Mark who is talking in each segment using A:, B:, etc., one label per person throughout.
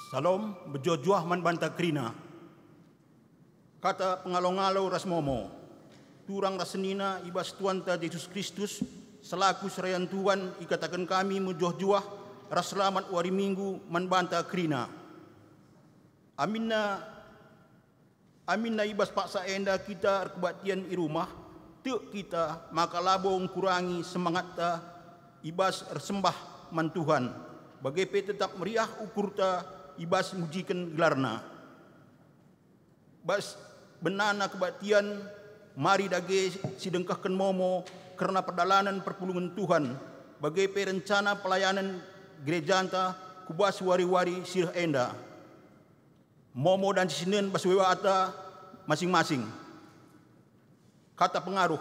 A: Salom bejojuah man banta krina. Kata pengalong-along rasmomo. Turang rasenina ibas Tuanta Yesus Kristus selaku serayan Tuhan ikatakan kami mejojuah ras selamat wari minggu man banta krina. Aminna ibas paksa enda kita kebaktian i rumah tek kita maka labong kurangi semangat ta ibas sembah man Tuhan, bagai pe tetap meriah ukurta ibas mujikan gelarna. Bas benana kebaktian, mari dage sidengkahkan momo karena perdalanan perpulungan Tuhan, bagai pe rencana pelayanan gereja anta kubas wari-wari sirah enda. Momo dan sinen baswewa ata masing-masing. Kata pengaruh,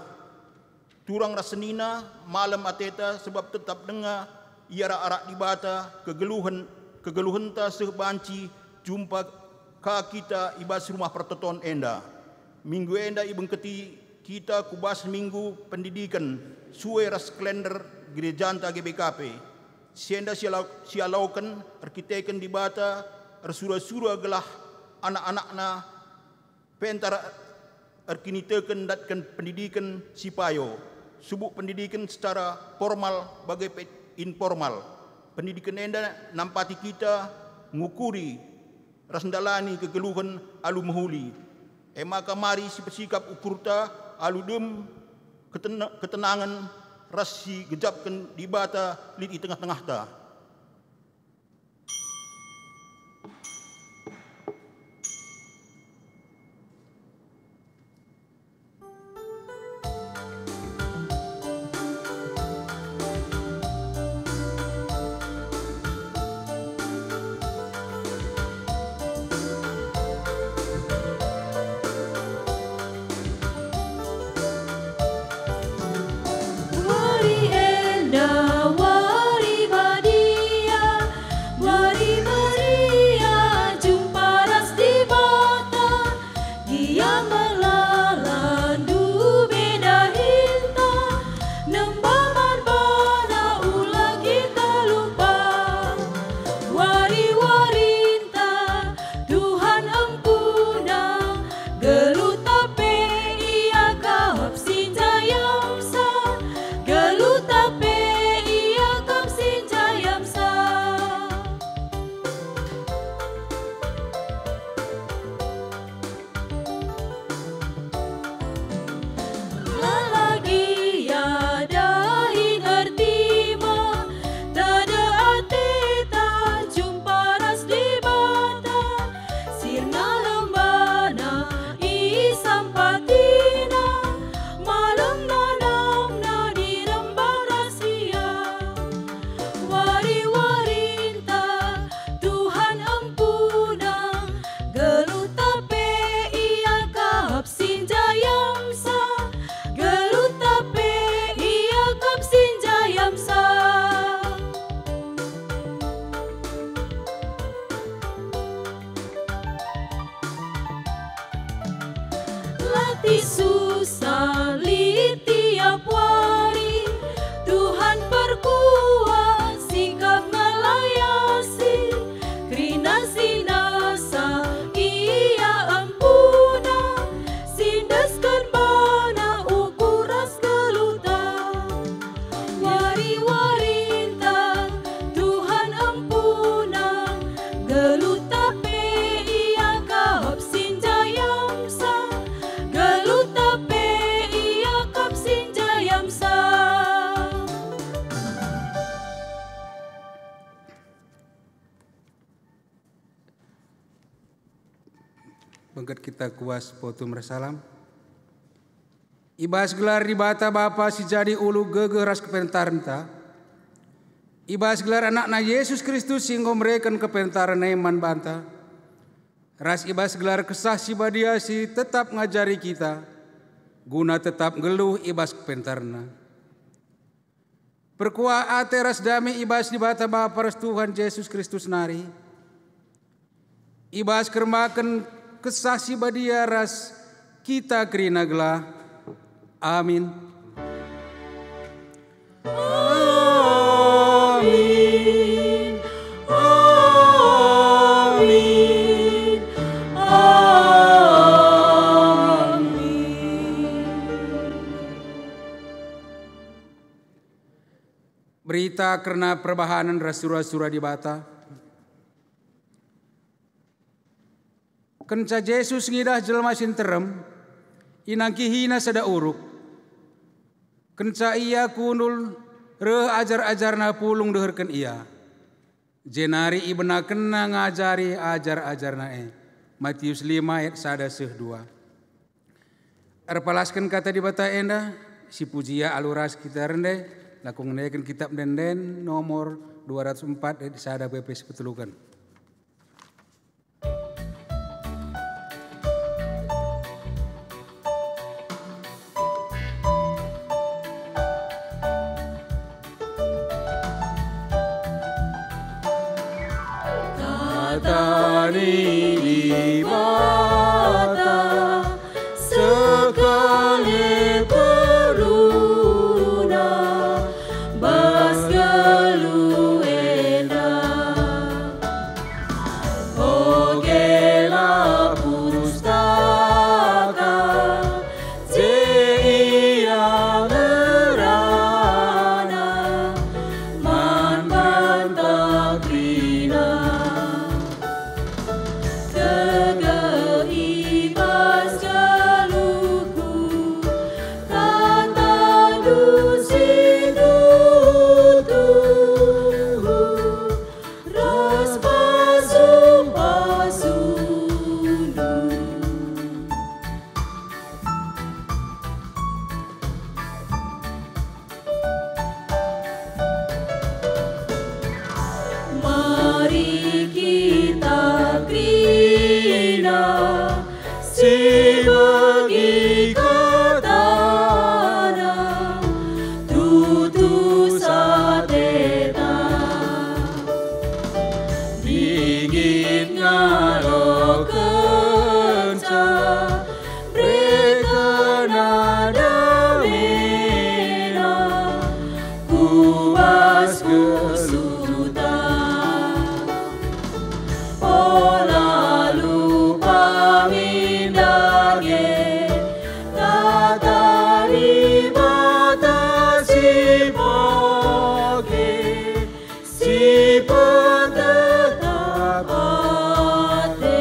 A: turang rasenina malam ateta sebab tetap dengar iara arak di bata kegeluhan ta sebanci jumpa ka kita ibas rumah pertoton enda. Minggu enda ibengketi kita kubas minggu pendidikan suwe ras kalender gereja anta GBKP. Sienda sialaukan arkiteken di bata ersura-sura gelah anak-anakna pentara erkiniteken datkan pendidikan sipayo. Subuk pendidikan secara formal bagai informal. Pendidikan enda nampati kita ngukuri rasndalani kegeluhan alu mahuli. Maka mari sikap ukurta alu dem ketenangan rasi gejapkan di bata lid di tengah-tengah ta.
B: Bangkat kita kuas potum rasalam. Ibas gelar di bata bapa si jadi ulu gege ras kepentarenta. Ibas gelar anakna Yesus Kristus singgo mereka kepentaran eman banta. Ras ibas gelar kesah si badia si tetap ngajari kita. Guna tetap geluh ibas kepentarna. Perkuah ate ras dami ibas di bata bapa ras Tuhan Yesus Kristus nari. Ibas kermakan kesah si badia ras kita kerina gelah. Amin.
C: Amin. Amin. Amin.
B: Berita karena perbahanan rasura-sura di bata. Kenca Yesus ngidah jelma sinterem, inangki hina sada uruk. Kenca ia kunul Reh ajar-ajarna pulung deherkeun ia. Jenari ibena kena ngajari ajar-ajarna Matius 5 ayat 1-2. Arpalaskeun kata di bata enda si pujia aluras kita rende lakung nekeun kitab denden nomor 204 ayat 1 BP sepetulukan.
C: Tani di mata sekali peruna bas galu enak ogela pustaka ia lerana man bantak rina Mari kita krina sibagi katana tutu sateta digit ngalo kenca brekana damena kubas kesuta lalu pamindage natari mata si pake si pentetap ate.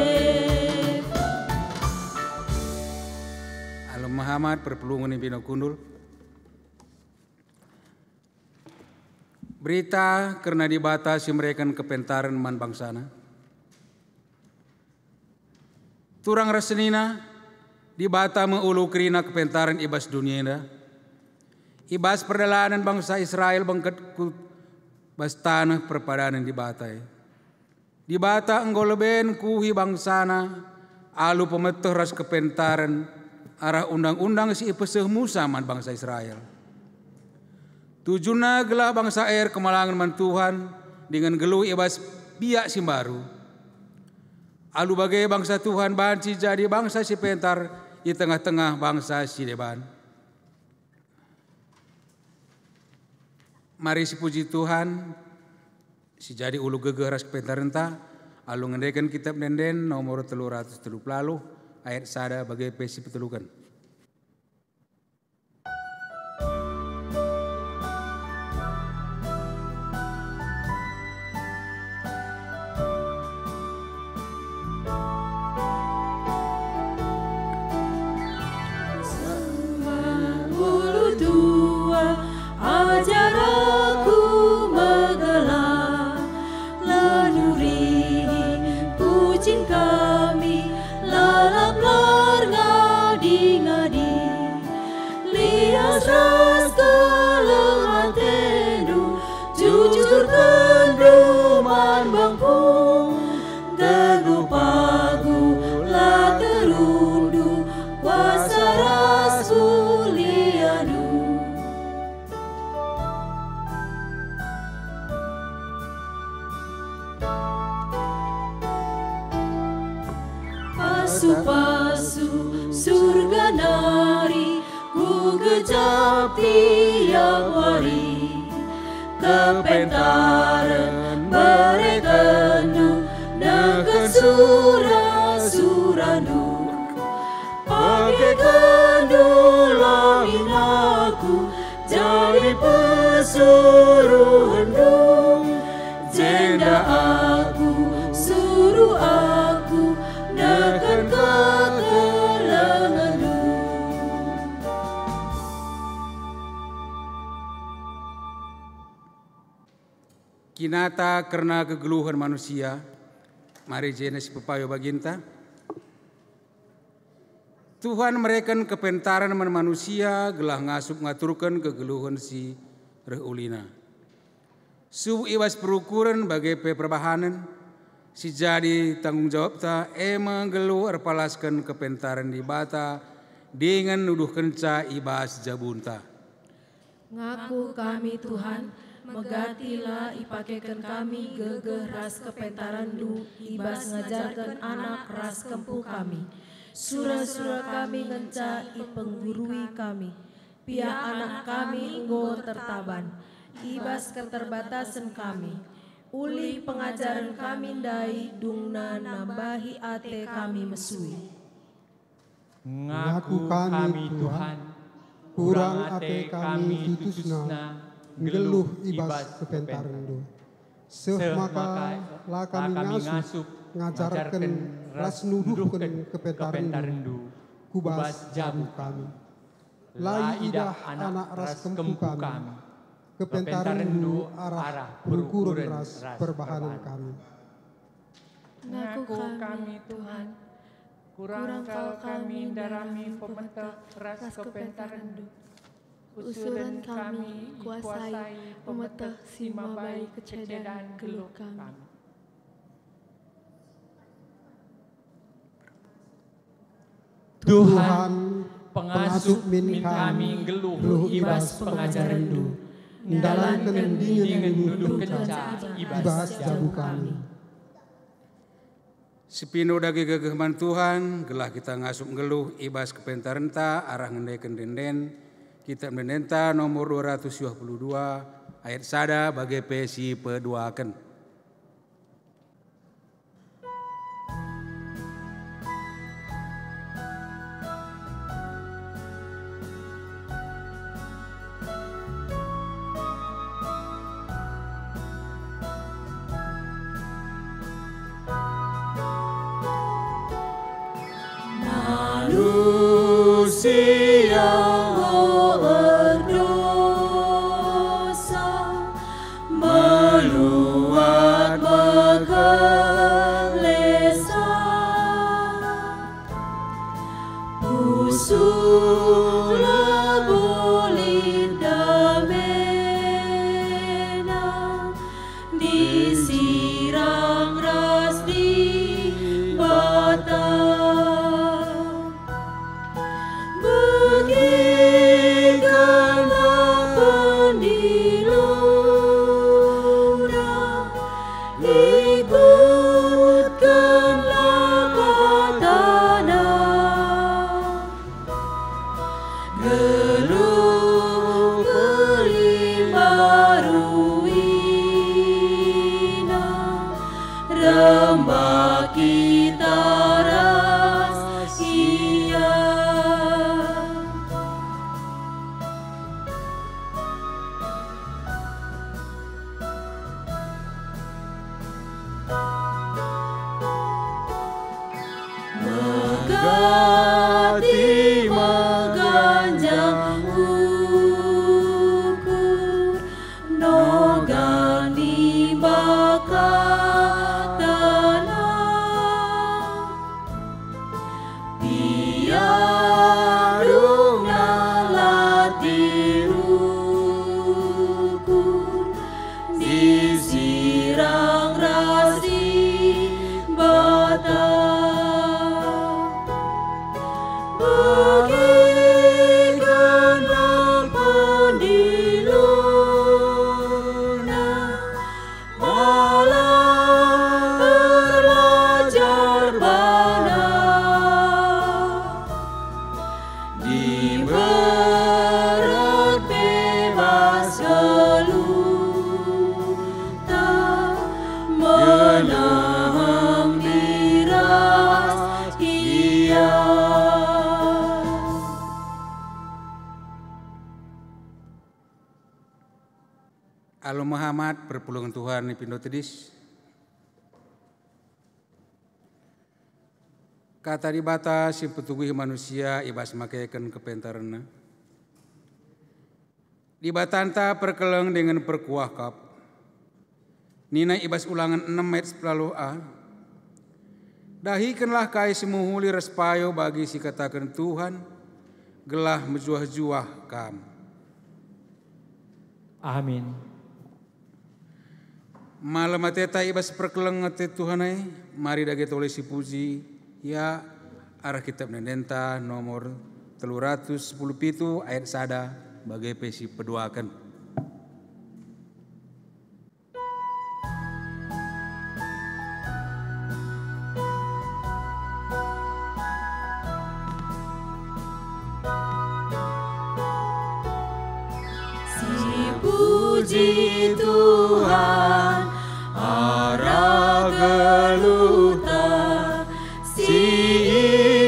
B: Alam Muhammad perpelungan yang bina kundul. Berita karena dibatasi mereka kepentaran man bangsana. Turang rasenina dibata mengulu kerina kepentaran ibas dunia ina. Ibas perdalanan bangsa Israel bangkat bas tanah perpadanan dibatai. Dibata enggoleben kuhi bangsana alu pemetuh ras kepentaran arah undang-undang si ipeseh Musa man bangsa Israel. Tujuna gelah bangsa kemalangan man Tuhan dengan geluh ibas biak simbaru. Alu bagai bangsa Tuhan banci jadi bangsa si pentar di tengah-tengah bangsa si deban. Mari si puji Tuhan si jadi ulu gegeras pentar entah alu ngendekan kitab denden nomor 330 ayat 1 bagai pesi petelukan.
C: Ajar aku menggelar lenuri kucing kami lalap ngadi-ngadi lias ras kelengatenu jujur kenduman bangku teguh pagu la terundu kuasa rasulianu. Pasu-pasu surga nari ku gejap tiap hari kepentaran mereka nu neken surah-suranu pakai kendulamin aku jadi pesuruh hendung jenda aku suruh aku neken kekelengan.
B: Sinata karena kegeluhan manusia, mari jenis pepayo baginta. Tuhan mereken kepentaran manusia gelah ngasup ngaturkan kegeluhan si reulina. Subuh iwas perukuran bagai perbahanan, si jadi tanggung jawab ta menggeluh erpalaskan kepentaran di bata dengan nuduh kenca ibas jabunta.
C: Ngaku kami Tuhan, megatilah ipakekan kami gegeh ras kepentaran du ibas ngajarkan anak ras kempuh kami. Surah-surah kami ngenca ipenggurui kami. Pia anak kami enggo tertaban. Ibas keterbatasan kami. Ulih pengajaran kami dai dungna nambahi ate kami mesui.
D: Ngaku kami Tuhan, kurang ate kami tutusna, ngeluh ibas kepentaran do. Maka lah kami ngasup, ngajarkan ras nuduhkan kepentaran do, kubas jabu kami. Lai idah anak ras kempu kami, kepentaran do arah berkurun ras perbahanan kami.
C: Ngaku kami Tuhan, kurang kau kami darami pemetah ras kepentaran du. Usulan kami kuasai pemetah si mabai kecedan geluh kami.
D: Tuhan pengasup min kami geluh ibas pengajaran du. Ndalankan dengan nuduh kenca ibas jabu kami.
B: Sepino dagi gegeman Tuhan, gelah kita ngasup ngeluh ibas kepentaran ta arah ngendaikan denden. Kitab Mendenta nomor 222 ayat sada bagai pesi peduakan. Alo Muhammad perpulungan Tuhan Pindo Tedis. Kata di bata si petuguh manusia ibas makaikan kepentaranna. Di batanta perkeleng dengan perkuah kap. Nina ibas ulangan 6 ayat 10a. Dahikanlah kai semuhuli respayo bagi si katakan Tuhan, gelah menjuah-juah kam.
E: Amin.
B: Malam ateta ibas perkeleng ate Tuhanai, mari dage toleh si puji ya arah kitab Nendenta nomor 317 ayat sada bagai pesi peduakan.
C: Puji Tuhan, arah geluta, si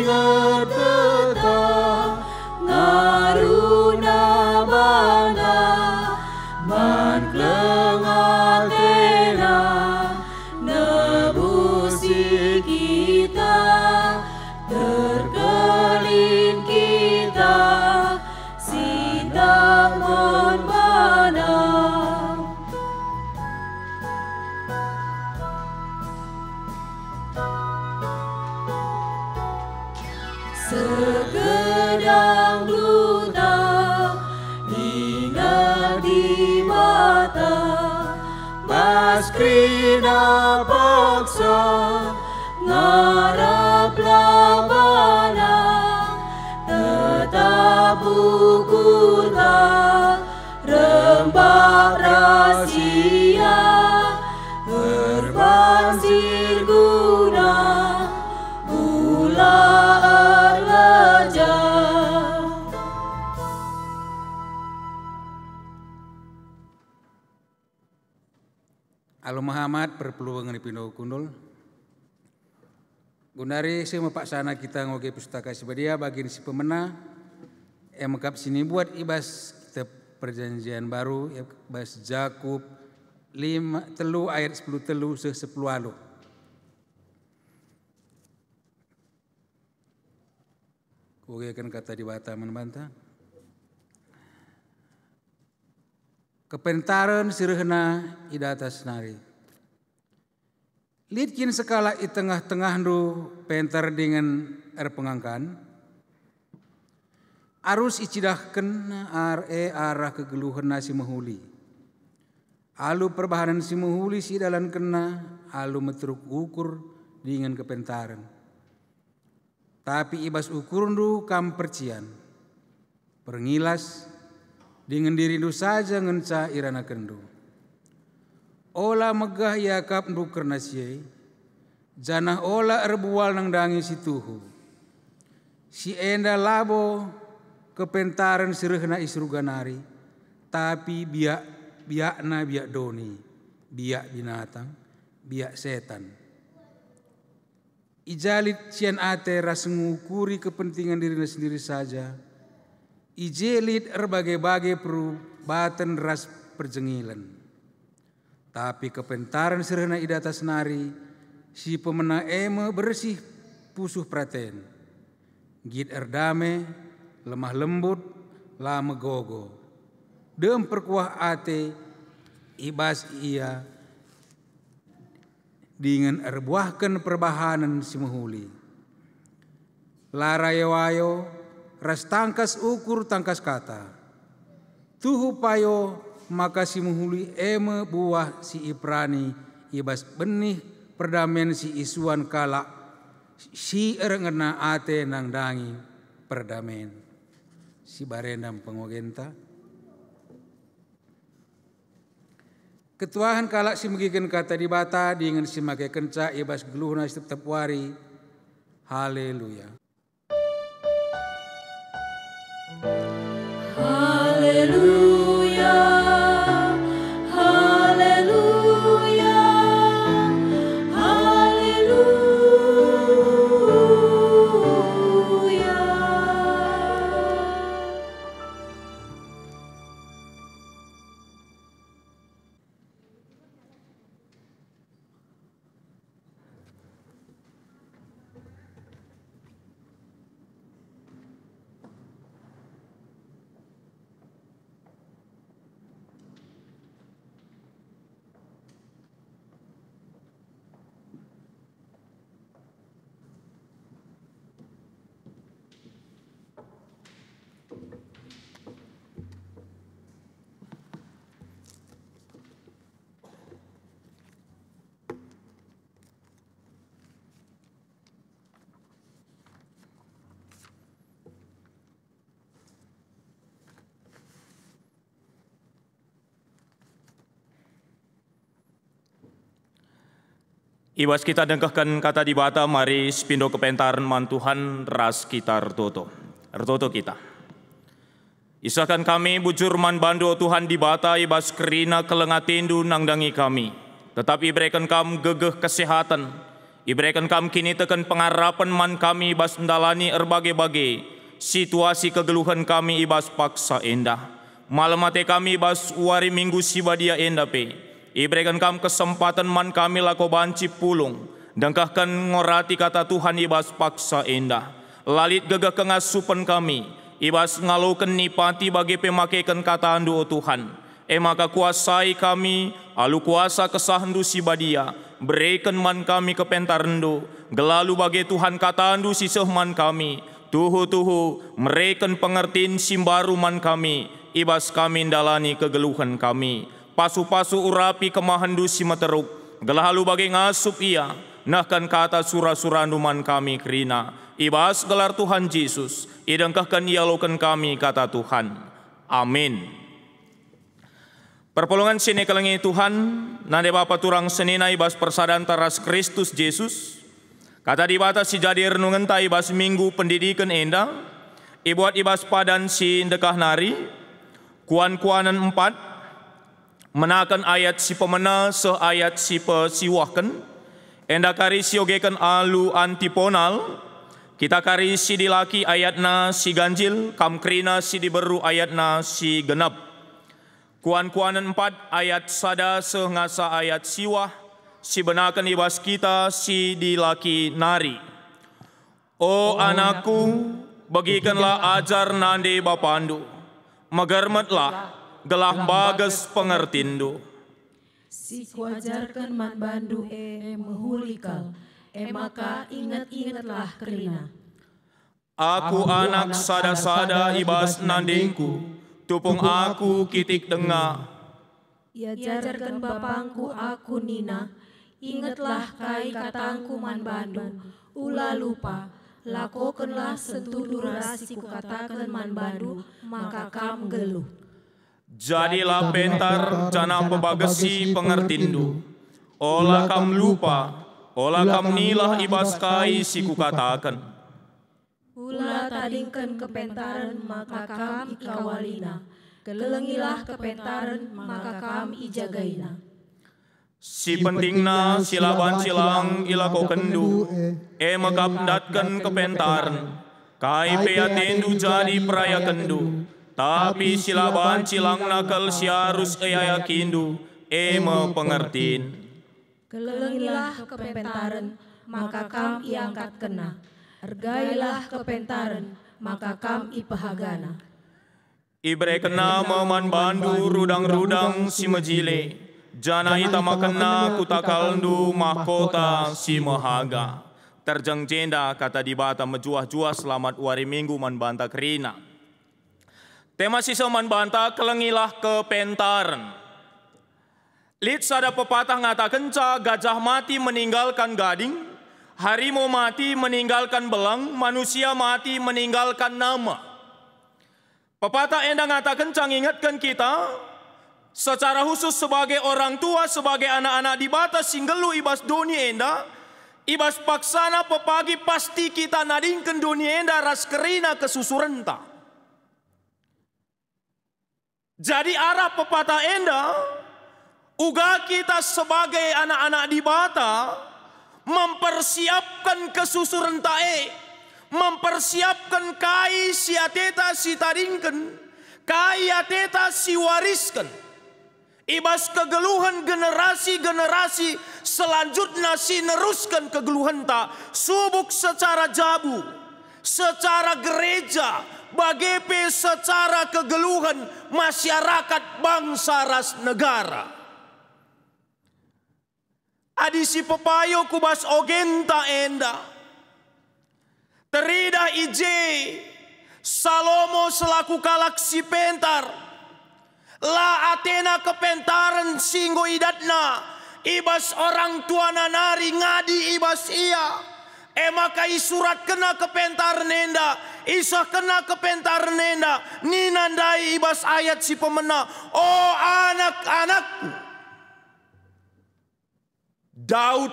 C: ingat tetap, ngaruna bana, man klengatena, nebusi kita, terkelin kita, sindang segedang gluta ingat di mata, baskrina paksa ngarap labana, tetap bukuta rembak rahasia, berbansir guna
B: Alo Muhammad perpeluangan ipino kundul. Gunari semua paksana kita ngoge pustaka sebadia bagi si pemena mengkap sini buat ibas kita perjanjian baru ibas Jakub 5 telu ayat 10 telu se 10 alu. Kugekan kata di bata membantah. Kepentaran sirhna idata senari. Litkin sekala i tengah-tengah du pentar dengan pengangkan. Arus icidahkan arah kegeluhan nasi mahuli. Alu perbahanan si mahuli si dalan kena, alu metruk ukur dengan kepentaran. Tapi ibas ukurun du kam percian. Perngilas dengan diri du saja ngenca irana kendu. Ola megah yakap ndu kernasye, janah ola erbual nang dangi si tuhu. Si enda labo kepentaran sirehna isruganari, tapi biakna biak doni, biak binatang, biak setan. Ijalit sian ate ras ngukuri kepentingan dirinya sendiri saja. Ijelit berbagai-bagai perubatan ras perjengilan. Tapi kepentaran serena idata senari, si pemena eme bersih pusuh praten. Git erdame, lemah lembut, lama gogo. Dem perkuah ate, ibas ia, dengan erbuahkan perbahanan si mahuli. Larayawayo, ras tangkas ukur tangkas kata. Tuhu payo maka si muhuli eme buah si Iprani ibas benih perdamaian si isuan kala si erengena ate nang dangi perdamaian. Si barendam pengogenta. Ketuahan kalak si megigen kata di bata dengan si make kenca ibas geluhna tetap wari. Haleluya.
C: Haleluya, haleluya, haleluya.
E: Ibas kita dengkahkan kata di bata, mari sepindo kepentaran man Tuhan ras kita ertoto kita. Isakan kami bujur man bandu Tuhan di bata, ibas kerina kelengatindu nangdangi kami. Tetapi berikan kam gegeh kesehatan, iberikan kam kini tekan pengarapan man kami ibas mendalani erbagai-bagai situasi kegeluhan kami ibas paksa endah. Malam mate kami ibas wari minggu sibadia endah pe. Iberikan kam kesempatan man kami lako banci pulung, dengkahkan ngorati kata Tuhan ibas paksa endah. Lalit gegah kengasupan kami, ibas ngalukan nipati bagi pemakaikan kata andu o Tuhan. Maka kuasai kami, alu kuasa kesahandu sibadia, berikan man kami kepentarandu, gelalu bagi Tuhan kata andu siseh man kami, tuhu mereken pengertiin simbaru man kami, ibas kami ndalani kegeluhan kami. Pasu-pasu urapi kemahandu si materuk, gelalu bagi ngasup ia, nahkan kata surah-surah man kami kerina, ibas gelar Tuhan Yesus, idengkahkan ialokan kami kata Tuhan. Amin. Perpolongan sini kelengi Tuhan, nade Bapa turang senina ibas persadan taras Kristus Yesus, kata di batas si jadi renungan ta ibas minggu pendidikan endah, ibuat ibas padan si dekah nari, kuan-kuanan 4, menakan ayat si pemena seayat si pesiwahkan, enda kari si ogekan alu antiponal, kita kari si dilaki ayatna si ganjil, kamkrina si diberu ayatna si genap. Kuan-kuanan 4 ayat sada sengasa ayat siwah, si benakan ibas kita si dilaki nari. O anakku, bagikanlah ajar nande bapandu, magarmetlah gelah bagas pengertindo.
C: Si kuajarkan man bandu mehulikal, maka ingat-ingatlah kerina.
E: Aku anak sada-sada ibas nandengku, tupung aku kitik dengar.
C: Iajarkan bapangku aku nina, ingatlah kai katangku man bandu, ulah lupa, lakokanlah sentudura si kukatakan man bandu, maka kam geluh.
E: Jadilah pentar jana pebagasi pengertindu, olah kam lupa, olah kam nilah ibas kai si kukatakan.
C: Ulah tadingkan kepentaran maka kam ikawalina, kelengilah kepentaran maka kam ijagaina.
E: Si pentingna silaban silang ilako kendu, makap datkan kepentaran, kai peatendu jadi peraya kendu. Tapi silaban cilang nakal siarus yakindu, pengertin.
C: Kelengilah kepentaran, maka kam iangkat kena. Ergailah kepentaran, maka kam ipahagana.
E: Ibre kena meman bandu rudang-rudang si mejile, jana itama kena kutakalndu mahkota si mahaga. Terjeng jenda kata di bata mejuah-juah selamat wari minggu man banta kerina. Tema sisa man banta kelengilah kepentaran. Lid sada pepatah ngata kenca, gajah mati meninggalkan gading, harimau mati meninggalkan belang, manusia mati meninggalkan nama. Pepatah enda ngata kenca ingatkan kita, secara khusus sebagai orang tua, sebagai anak-anak di batas singgelu ibas dunia enda, ibas paksana pepagi pasti kita nadingkan dunia enda ras kerina kesusurenta. Jadi arah pepatah enda, uga kita sebagai anak-anak di bata mempersiapkan kesusurentae, mempersiapkan kai si ateta si taringken, kai ateta si wariskan. Ibas kegeluhan generasi-generasi selanjutnya si neruskan kegeluhan ta, subuk secara jabu, secara gereja, bagepe secara kegeluhan masyarakat bangsa ras negara. Adisi pepayo kubas ogenta enda. Terida ije Salomo selaku kalak si pentar. La Athena kepentaran singgo idatna. Ibas orang tua nanari ngadi ibas ia. Maka isurat kena kepentar nenda, isah kena kepentar nenda, ninandai ibas ayat si pemena. Oh anak-anakku, Daud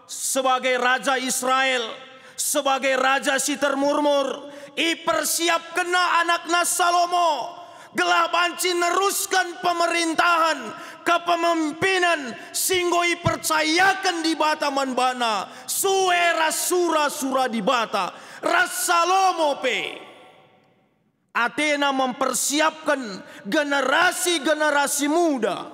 E: sebagai Raja Israel, sebagai Raja si termurmur, i persiap kena anakna Salomo, gelah banci neruskan pemerintahan, kepemimpinan, singgo i percayakan di bata manbana, suera sura-sura di bata, ras Salomo pe. Athena mempersiapkan generasi-generasi muda.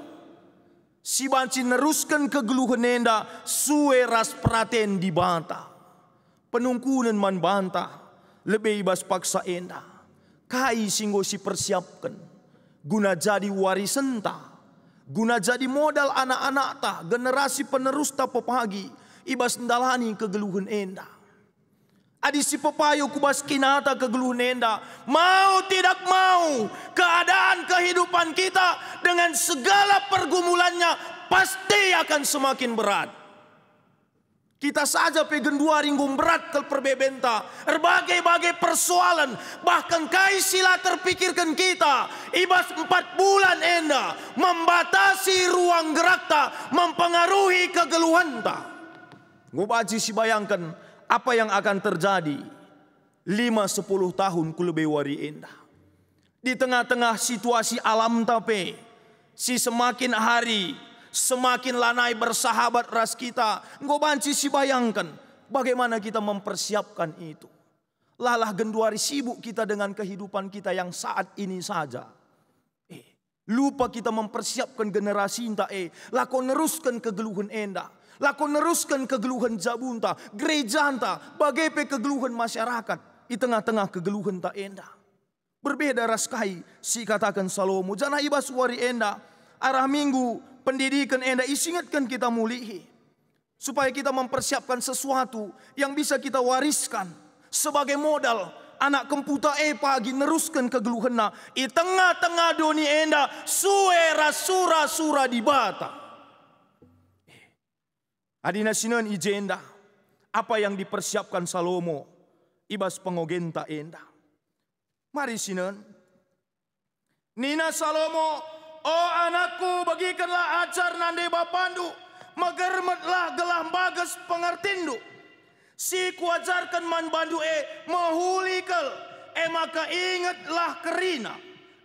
E: Si banci neruskan kegeluhan enda sueras praten di banta. Penungkunan man banta lebih ibas paksa enda. Kai singgo si persiapkan guna jadi warisan ta, guna jadi modal anak-anak ta, generasi penerus ta pepagi ibas ndalani kegeluhan enda. Adi si pepayo kubas kinata kegeluhan enda, mau tidak mau keadaan kehidupan kita dengan segala pergumulannya pasti akan semakin berat. Kita saja pegen dua ringgum berat ke perbebenta, berbagai-bagai persoalan, bahkan kaisila terpikirkan kita, ibas 4 bulan enda, membatasi ruang gerakta, mempengaruhi kegeluhanta. Ngobaji si bayangkan, apa yang akan terjadi 5-10 tahun kulebe wari endah. Di tengah-tengah situasi alam tape, si semakin hari semakin lanai bersahabat ras kita. Engkau banci si bayangkan bagaimana kita mempersiapkan itu. Lalah genduari sibuk kita dengan kehidupan kita yang saat ini saja. Lupa kita mempersiapkan generasi inta lako neruskan kegeluhan endah. Lako neruskan kegeluhan jabunta, gereja anta, bagai kegeluhan masyarakat di tengah-tengah kegeluhan tak endah. Berbeda raskai si katakan Salomo, jana ibas wari endah, arah minggu pendidikan endah isingatkan kita mulihi. Supaya kita mempersiapkan sesuatu yang bisa kita wariskan sebagai modal. Anak kemputa pagi neruskan kegeluhan na, di tengah-tengah dunia endah, suera sura-sura di bata. Adina sinan ijenda apa yang dipersiapkan Salomo ibas pengogenta enda. Mari sinan. Nina Salomo, oh anakku bagikanlah ajar nande bapandu, magermetlah gelah bagas pengertindu. Si kuajarkan man bandu mahulikal, maka ingatlah kerina.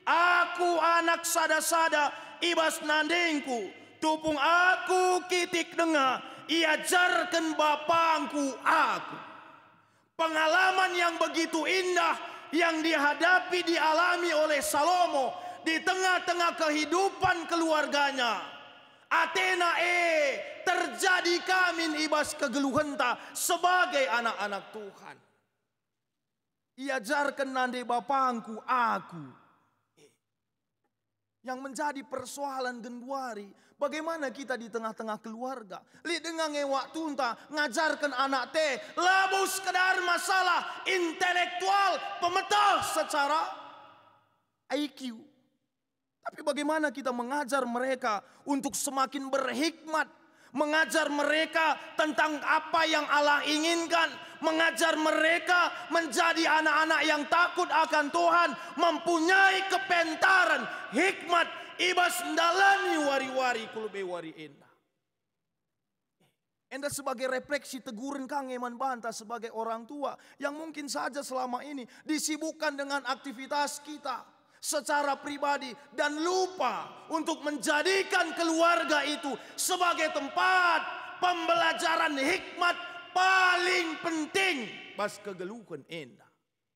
E: Aku anak sada-sada ibas nandengku, tupung aku kitik dengar. Iajarkan bapangku aku. Pengalaman yang begitu indah yang dihadapi dialami oleh Salomo di tengah-tengah kehidupan keluarganya. Athena terjadi kami ibas kegeluhanta sebagai anak-anak Tuhan. Iajarkan nande bapangku aku. Yang menjadi persoalan genduari, bagaimana kita di tengah-tengah keluarga. Li dengan waktu unta ngajarkan anak labu sekedar masalah intelektual, pemetah secara IQ. Tapi bagaimana kita mengajar mereka untuk semakin berhikmat, mengajar mereka tentang apa yang Allah inginkan, mengajar mereka menjadi anak-anak yang takut akan Tuhan, mempunyai kepentaran, hikmat, ibas ndalani wari-wari kulube wari enda. Enda sebagai refleksi teguran kang eman banta sebagai orang tua yang mungkin saja selama ini disibukkan dengan aktivitas kita secara pribadi dan lupa untuk menjadikan keluarga itu sebagai tempat pembelajaran hikmat paling penting bas kegeluhan enda.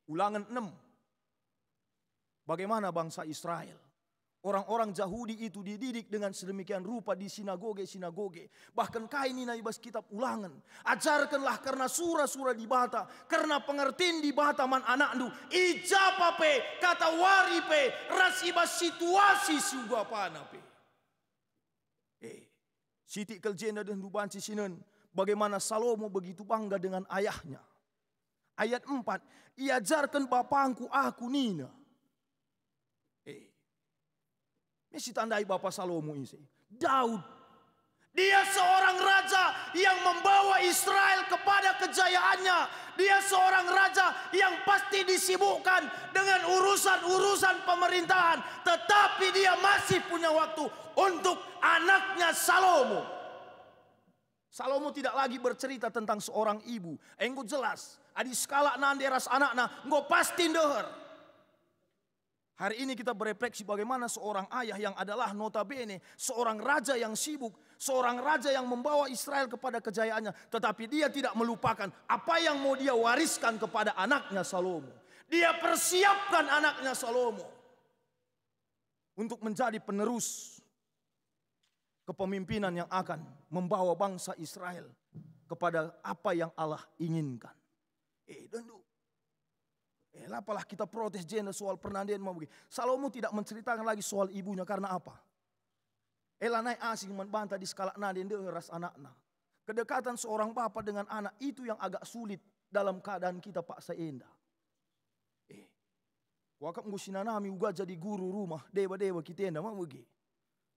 E: Ulangan 6. Bagaimana bangsa Israel, orang-orang Yahudi itu dididik dengan sedemikian rupa di sinagoge-sinagoge. Bahkan kaini na ibas kitab Ulangan. Ajarkanlah karena surah-surah di bata, karena pengertian di bata man anaknu. Ijapa pe, kata wari pe, ras ibas situasi suga pana pe. Siti keljenda dan dubanci sinan. Bagaimana Salomo begitu bangga dengan ayahnya. Ayat 4. Iajarkan bapangku aku nina. Mesti tandai Bapak Salomo ini. Daud. Dia seorang raja yang membawa Israel kepada kejayaannya. Dia seorang raja yang pasti disibukkan dengan urusan-urusan pemerintahan. Tetapi dia masih punya waktu untuk anaknya Salomo.
F: Salomo tidak lagi bercerita tentang seorang ibu. Engko jelas, adi skala nande ras anakna, engko pasti ndeher. Hari ini kita berefleksi bagaimana seorang ayah yang adalah notabene seorang raja yang sibuk, seorang raja yang membawa Israel kepada kejayaannya, tetapi dia tidak melupakan apa yang mau dia wariskan kepada anaknya Salomo. Dia persiapkan anaknya Salomo untuk menjadi penerus kepemimpinan yang akan membawa bangsa Israel kepada apa yang Allah inginkan. Apalah kita protes jenda soal pernandian mau begini. Salomo tidak menceritakan lagi soal ibunya karena apa? Naik asing membantah di skala naden ras anakna. Kedekatan seorang bapak dengan anak itu yang agak sulit dalam keadaan kita Pak Saenda. Wakap ngusinanami uga jadi guru rumah dewa-dewa kita enda mau begini.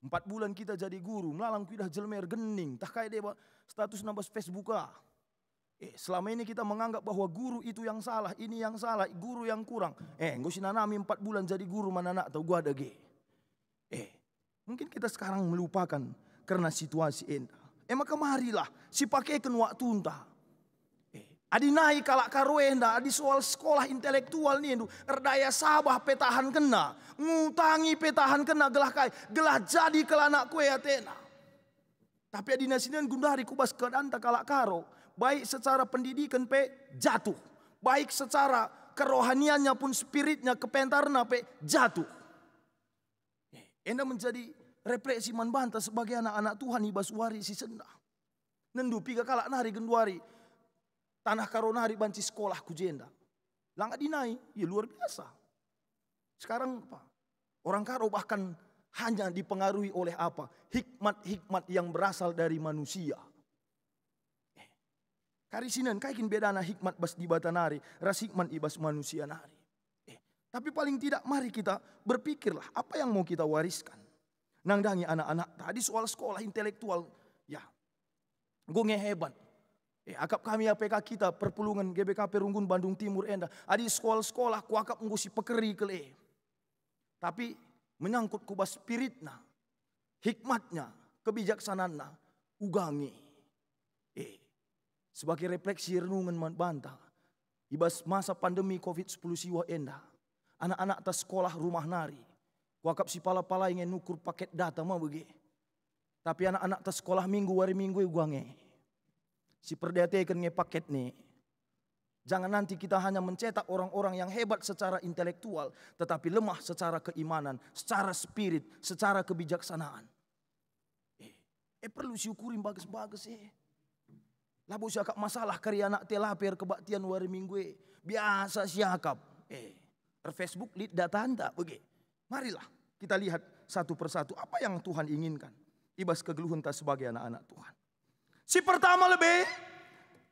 F: 4 bulan kita jadi guru, melalang kita jelmer gening, tak kayak dewa status nambah Facebook. Selama ini kita menganggap bahwa guru itu yang salah, ini yang salah, guru yang kurang. Ngusinanami 4 bulan jadi guru mana nak tahu gua ada ge. Mungkin kita sekarang melupakan karena situasi enda. Maka marilah si pakaikan waktu entah. Adi naik kalak karuenda, adi soal sekolah intelektual nih, erdaya sabah petahan kena, ngutangi petahan kena gelah jadi kelana kue Athena. Tapi adi nasinan gundari kubas kedanta kalak karo, baik secara pendidikan pe jatuh, baik secara kerohaniannya pun spiritnya kepentarna pe jatuh. Enda menjadi refleksi manbanta sebagai anak-anak Tuhan ibas wari si senda. Nendu piga kalak nari genduari. Tanah karonari banci sekolah kujenda. Langga dinai, ya luar biasa. Sekarang apa? Orang karo bahkan hanya dipengaruhi oleh apa? Hikmat-hikmat yang berasal dari manusia. Karisinan kaikin bedana hikmat bas di batanari, ras hikmat ibas manusia nari. Tapi paling tidak mari kita berpikirlah apa yang mau kita wariskan. Nangdangi anak-anak tadi soal sekolah intelektual, ya, gue hebat. Akap kami APK kita perpulungan GBKP Runggun Bandung Timur enda. Adi sekolah-sekolah ku akap ngusi pekeri kele. Tapi menyangkut kubas spiritna, hikmatnya, kebijaksanaanna, ugangi. Sebagai refleksi renungan bantah. Ibas masa pandemi COVID-10 siwa enda. Anak-anak tas sekolah rumah nari. Ku akap si pala-pala ingin nukur paket data mau begi. Tapi anak-anak tas sekolah minggu wari minggu ugangi. Si perdeatekan nge paket nih. Jangan nanti kita hanya mencetak orang-orang yang hebat secara intelektual. Tetapi lemah secara keimanan, secara spirit, secara kebijaksanaan. Perlu syukurin bagus-bagus Labu siakap masalah karya anak telaper kebaktian wari minggu biasa siakap. Facebook lihat data anda bagi. Marilah kita lihat satu persatu apa yang Tuhan inginkan. Ibas kegeluhan tak sebagai anak-anak Tuhan. Si pertama lebih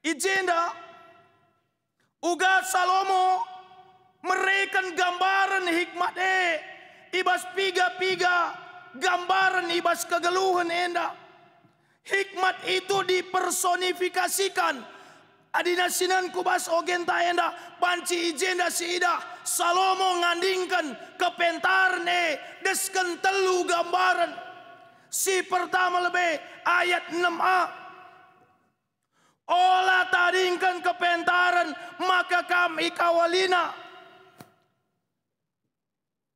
F: ijenda uga Salomo mereken gambaran hikmat ibas piga-piga gambaran ibas kegeluhan enda. Hikmat itu dipersonifikasikan. Adinasinan kubas ogenta enda panci ijenda siida Salomo ngandingkan kepentaran desken telu gambaran. Si pertama lebih ayat 6a. Olah tadingkan kepentaran maka kami kawalina.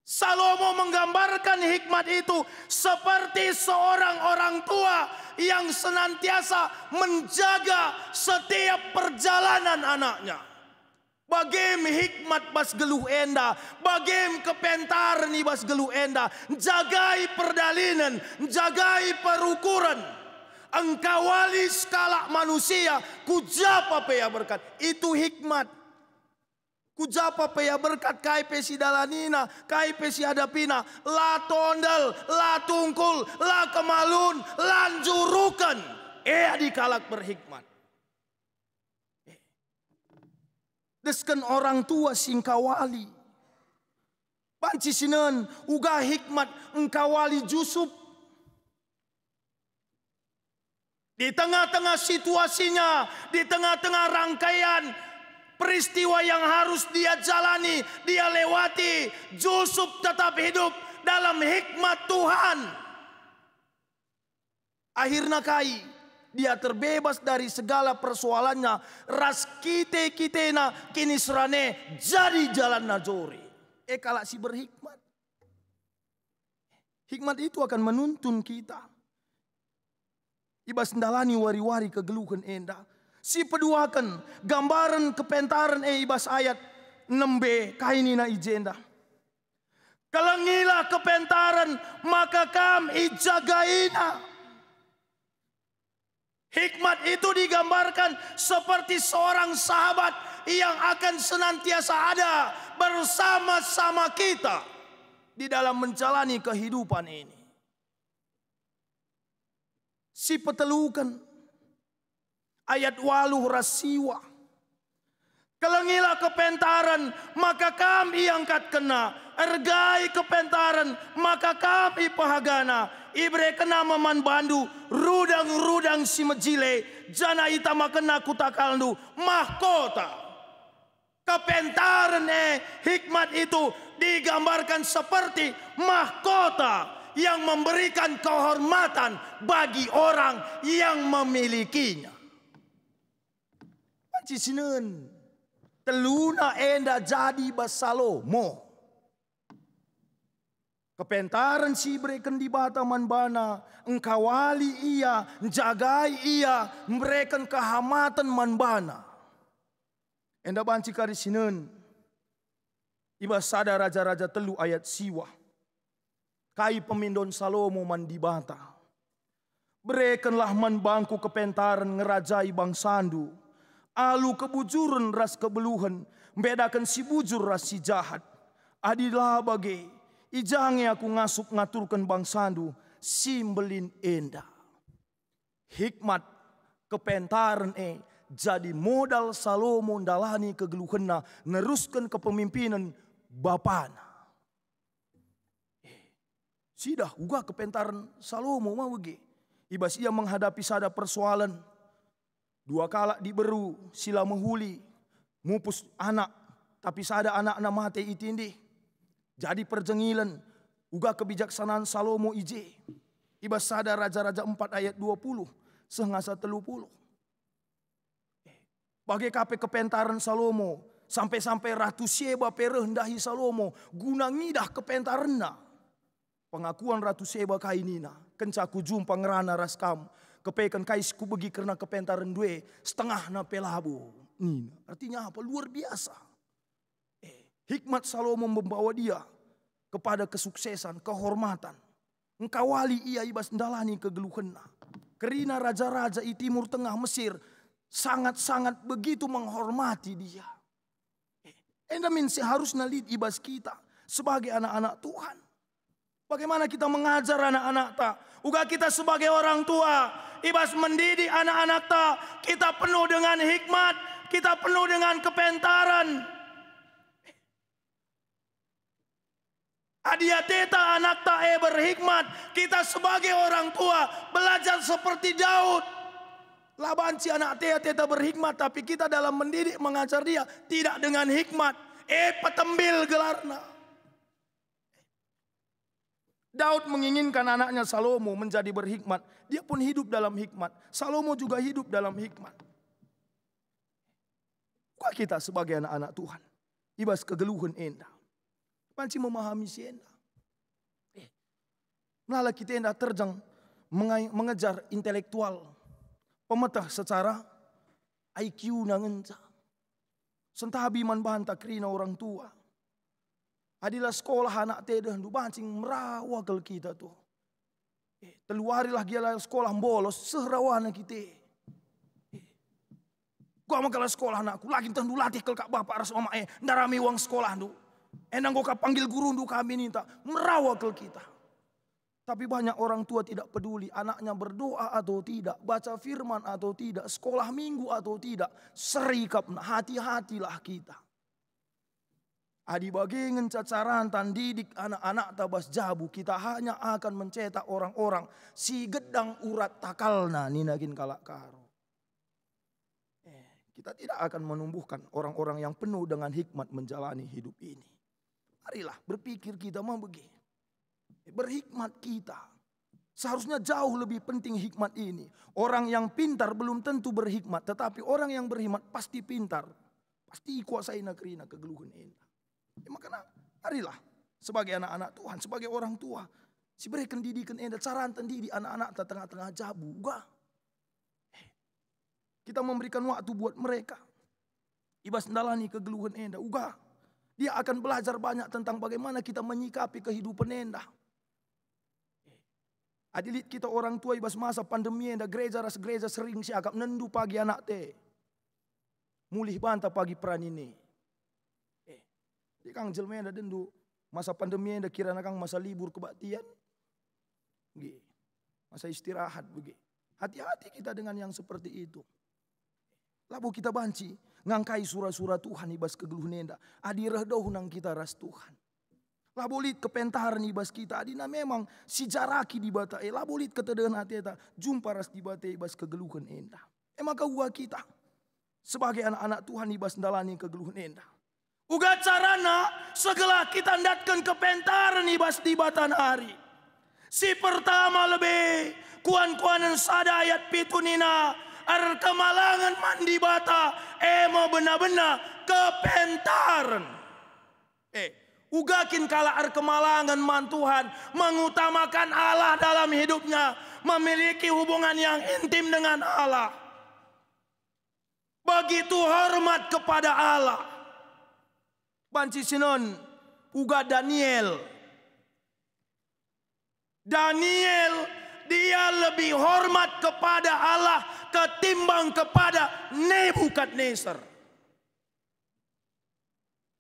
F: Salomo menggambarkan hikmat itu seperti seorang orang tua yang senantiasa menjaga setiap perjalanan anaknya. Bagem hikmat bas geluh enda, bagem kepentaran bas geluh enda, jagai perdalinan, jagai perukuran. Engkau wali skala manusia, kujapa pea berkat. Itu hikmat. Kujapa pea berkat kai pesi dalanina, kai pesi hadapina. La tondel, la tungkul, la kemalun, lanjurukan. Dikalak berhikmat. Desken orang tua singkawali. Panci sinen, uga hikmat engkawali Jusuf. Di tengah-tengah situasinya, di tengah-tengah rangkaian peristiwa yang harus dia jalani, dia lewati, Yusuf tetap hidup dalam hikmat Tuhan. Akhirnya Dia terbebas dari segala persoalannya. Ras kitena kini serane jadi jalan najori. Kalau si berhikmat. Hikmat itu akan menuntun kita. Ibas ndalani wari-wari kegeluhan enda. Si peduakan gambaran kepentaran ibas ayat 6b kainina ijenda. Kalangilah kepentaran maka kam ijagaina. Hikmat itu digambarkan seperti seorang sahabat yang akan senantiasa ada bersama-sama kita di dalam menjalani kehidupan ini. Si petelukan ayat 8 rasiwa. Kelengilah kepentaran maka kami angkat kena. Ergai kepentaran maka kami pahagana. Ibre kena meman bandu. Rudang-rudang si mejile. Jana itama kena kutakaldu. Mahkota. Kepentaran hikmat itu digambarkan seperti mahkota yang memberikan kehormatan bagi orang yang memilikinya. Panci sinen. Teluna enda jadi basalomo. Kepentaran si breken di bataman bana. Engkawali ia, jagai ia, memberikan kehamatan man bana. Enda banci kari sinen. Iba sada raja-raja telu ayat siwa. Kai pemindon Salomo man di bata. Berekenlah man bangku kepentaran ngerajai bang sandu. Alu kebujuran ras kebeluhan. Bedakan si bujur ras si jahat. Adilah bagi. Ijange aku ngasup ngaturkan bang sandu. Simbelin enda. Hikmat kepentaran jadi modal Salomo dalani kegeluhanna. Neruskan kepemimpinan bapana. Sidah uga kepentaran Salomo mau bagi. Ibas ia menghadapi sada persoalan. 2 kala diberu sila menghuli. Mupus anak. Tapi sada anak na mate itindi. Jadi perjengilan. Uga kebijaksanaan Salomo ije. Ibas sada raja-raja 4 ayat 20. Sengasa 30. Bagai kape kepentaran Salomo. Sampai-sampai Ratu Sheba perendahi Salomo. Guna ngidah kepentaranna. Pengakuan Ratu Sheba kainina. Kencaku jumpa ngerana raskam. Kepekan kaisku begi karena kepentaran due. Setengah na pelabu. Artinya apa? Luar biasa. Hikmat Salomo membawa dia kepada kesuksesan, kehormatan. Engkawali ia ibas ndalani kegeluhanna. Kerina raja-raja di Timur Tengah Mesir sangat-sangat begitu menghormati dia. Endamin seharusnya lid ibas kita sebagai anak-anak Tuhan. Bagaimana kita mengajar anak-anak ta? Uga kita sebagai orang tua, ibas mendidik anak-anak ta. Kita penuh dengan hikmat, kita penuh dengan kepentaran. Adia teta anak ta berhikmat. Kita sebagai orang tua belajar seperti Daud. Labanci anak teta berhikmat, tapi kita dalam mendidik mengajar dia tidak dengan hikmat. Petembil gelarna. Daud menginginkan anaknya Salomo menjadi berhikmat. Dia pun hidup dalam hikmat. Salomo juga hidup dalam hikmat. Kok kita sebagai anak-anak Tuhan ibas kegeluhan enda. Panci memahami si enda. Melala kita enda terjang mengejar intelektual. Pemetah secara IQ nangenca. Sentabi man banta krina orang tua. Adilah sekolah anak teda hendu bancing merawakal kita tuh. Teluarilah gila sekolah bolos sehrawana kita. Gua makalah sekolah anakku lagi tendu latih kel kak bapak ras mama ndarami uang sekolah hendu. Enang gua panggil guru hendu kami ninta merawakal kita. Tapi banyak orang tua tidak peduli anaknya berdoa atau tidak, baca firman atau tidak, sekolah minggu atau tidak, serikap hati-hatilah kita. Adi bagengan cacaran tandidik anak-anak tabas jabu, kita hanya akan mencetak orang-orang si gedang urat takalna ninagin kalak karo. Kita tidak akan menumbuhkan orang-orang yang penuh dengan hikmat menjalani hidup ini. Marilah berpikir kita mau begini. Berhikmat kita. Seharusnya jauh lebih penting hikmat ini. Orang yang pintar belum tentu berhikmat, tetapi orang yang berhikmat pasti pintar. Pasti kuasai negeri kegeluhan endah. Makanya marilah sebagai anak-anak Tuhan, sebagai orang tua, si berikan didikan endah, cara didik anak-anak tengah-tengah jabu. Kita memberikan waktu buat mereka. Ibas ndalani kegeluhan endah. Dia akan belajar banyak tentang bagaimana kita menyikapi kehidupan endah. Adilit kita orang tua ibas masa pandemi endah gereja sering siakap nendu pagi anak te. Mulih banta pagi peran ini. Di kang jelme endah dendu masa pandemi endah kira kang masa libur kebaktian. Masa istirahat begitu. Hati-hati kita dengan yang seperti itu. Lalu kita banci ngangkai surah-surah Tuhan ibas kegeluhan endah. Adi rehdoh nang kita ras Tuhan. Labolit kepentaran ibas kita. Adina memang si jaraki di bata. Labolit ketedehan hati kita. Jumpa ras di bata ibas kegeluhan endah. Maka uga kita. Sebagai anak-anak Tuhan ibas ndalani kegeluhan endah. Uga carana segala kita ndatkan kepentaran ibas di bata hari. Si pertama lebih. Kuan-kuanan sada ayat pitunina. Ar kemalangan mandi bata. Ema benar-benar kepentaran. Ugakin kala ar kemalangan man Tuhan mengutamakan Allah dalam hidupnya, memiliki hubungan yang intim dengan Allah. Begitu hormat kepada Allah. Banci sinon uga Daniel. Daniel dia lebih hormat kepada Allah ketimbang kepada Nebukadnezar.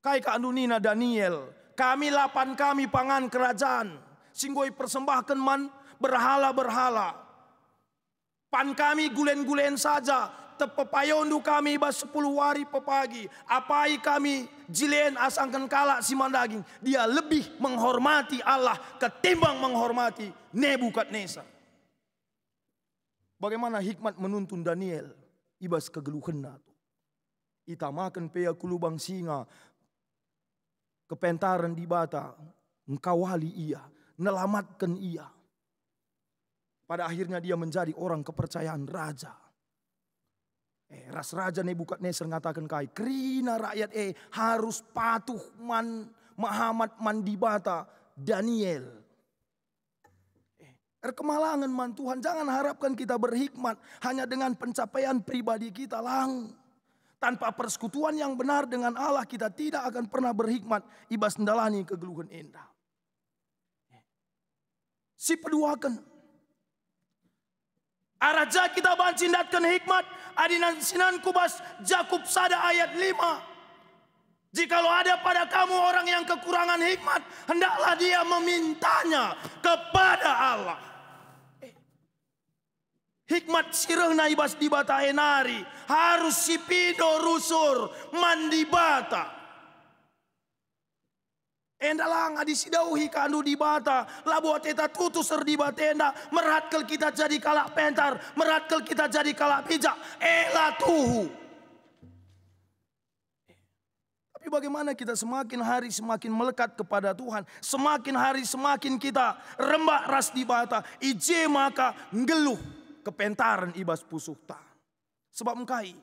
F: Kai ka andunina Daniel, kami 8 kami pangan kerajaan, singgoi persembahkan man berhala-berhala. Pan kami gulen-gulen saja, tepepayondu kami bas 10 hari pepagi. Apai kami jilen asangkan kalak si mandaging. Dia lebih menghormati Allah ketimbang menghormati Nebukadnezar. Bagaimana hikmat menuntun Daniel ibas kegeluhan natu. Itamakan pea kulubang singa. Kepentaran di bata, engkawali ia, nelamatkan ia. Pada akhirnya dia menjadi orang kepercayaan raja. Ras raja Nebukadnezar mengatakan kai, kerina rakyat harus patuh mahamat man di bata Daniel. Kemalangan man Tuhan, jangan harapkan kita berhikmat hanya dengan pencapaian pribadi kita lang. Tanpa persekutuan yang benar dengan Allah kita tidak akan pernah berhikmat ibas ndalani kegeluhan endah. Si peduakan. Araja kita bancindatkan hikmat. Adinan sinan kubas Jakub sada ayat 5. Jikalau ada pada kamu orang yang kekurangan hikmat, hendaklah dia memintanya kepada Allah. Hikmat sirehna ibas di bata enari. Harus si pido rusur mandi bata. Endalang adi sidauhi kandu di bata. Labuat eta tutus di batenda. Meratkel kita jadi kalak pentar. Meratkel kita jadi kalak bijak. Ela tuhu. Tapi bagaimana kita semakin hari semakin melekat kepada Tuhan. Semakin hari semakin kita rembak ras di bata. Ije maka ngeluh. Kepentaran ibas pusukta. Sebab engkai.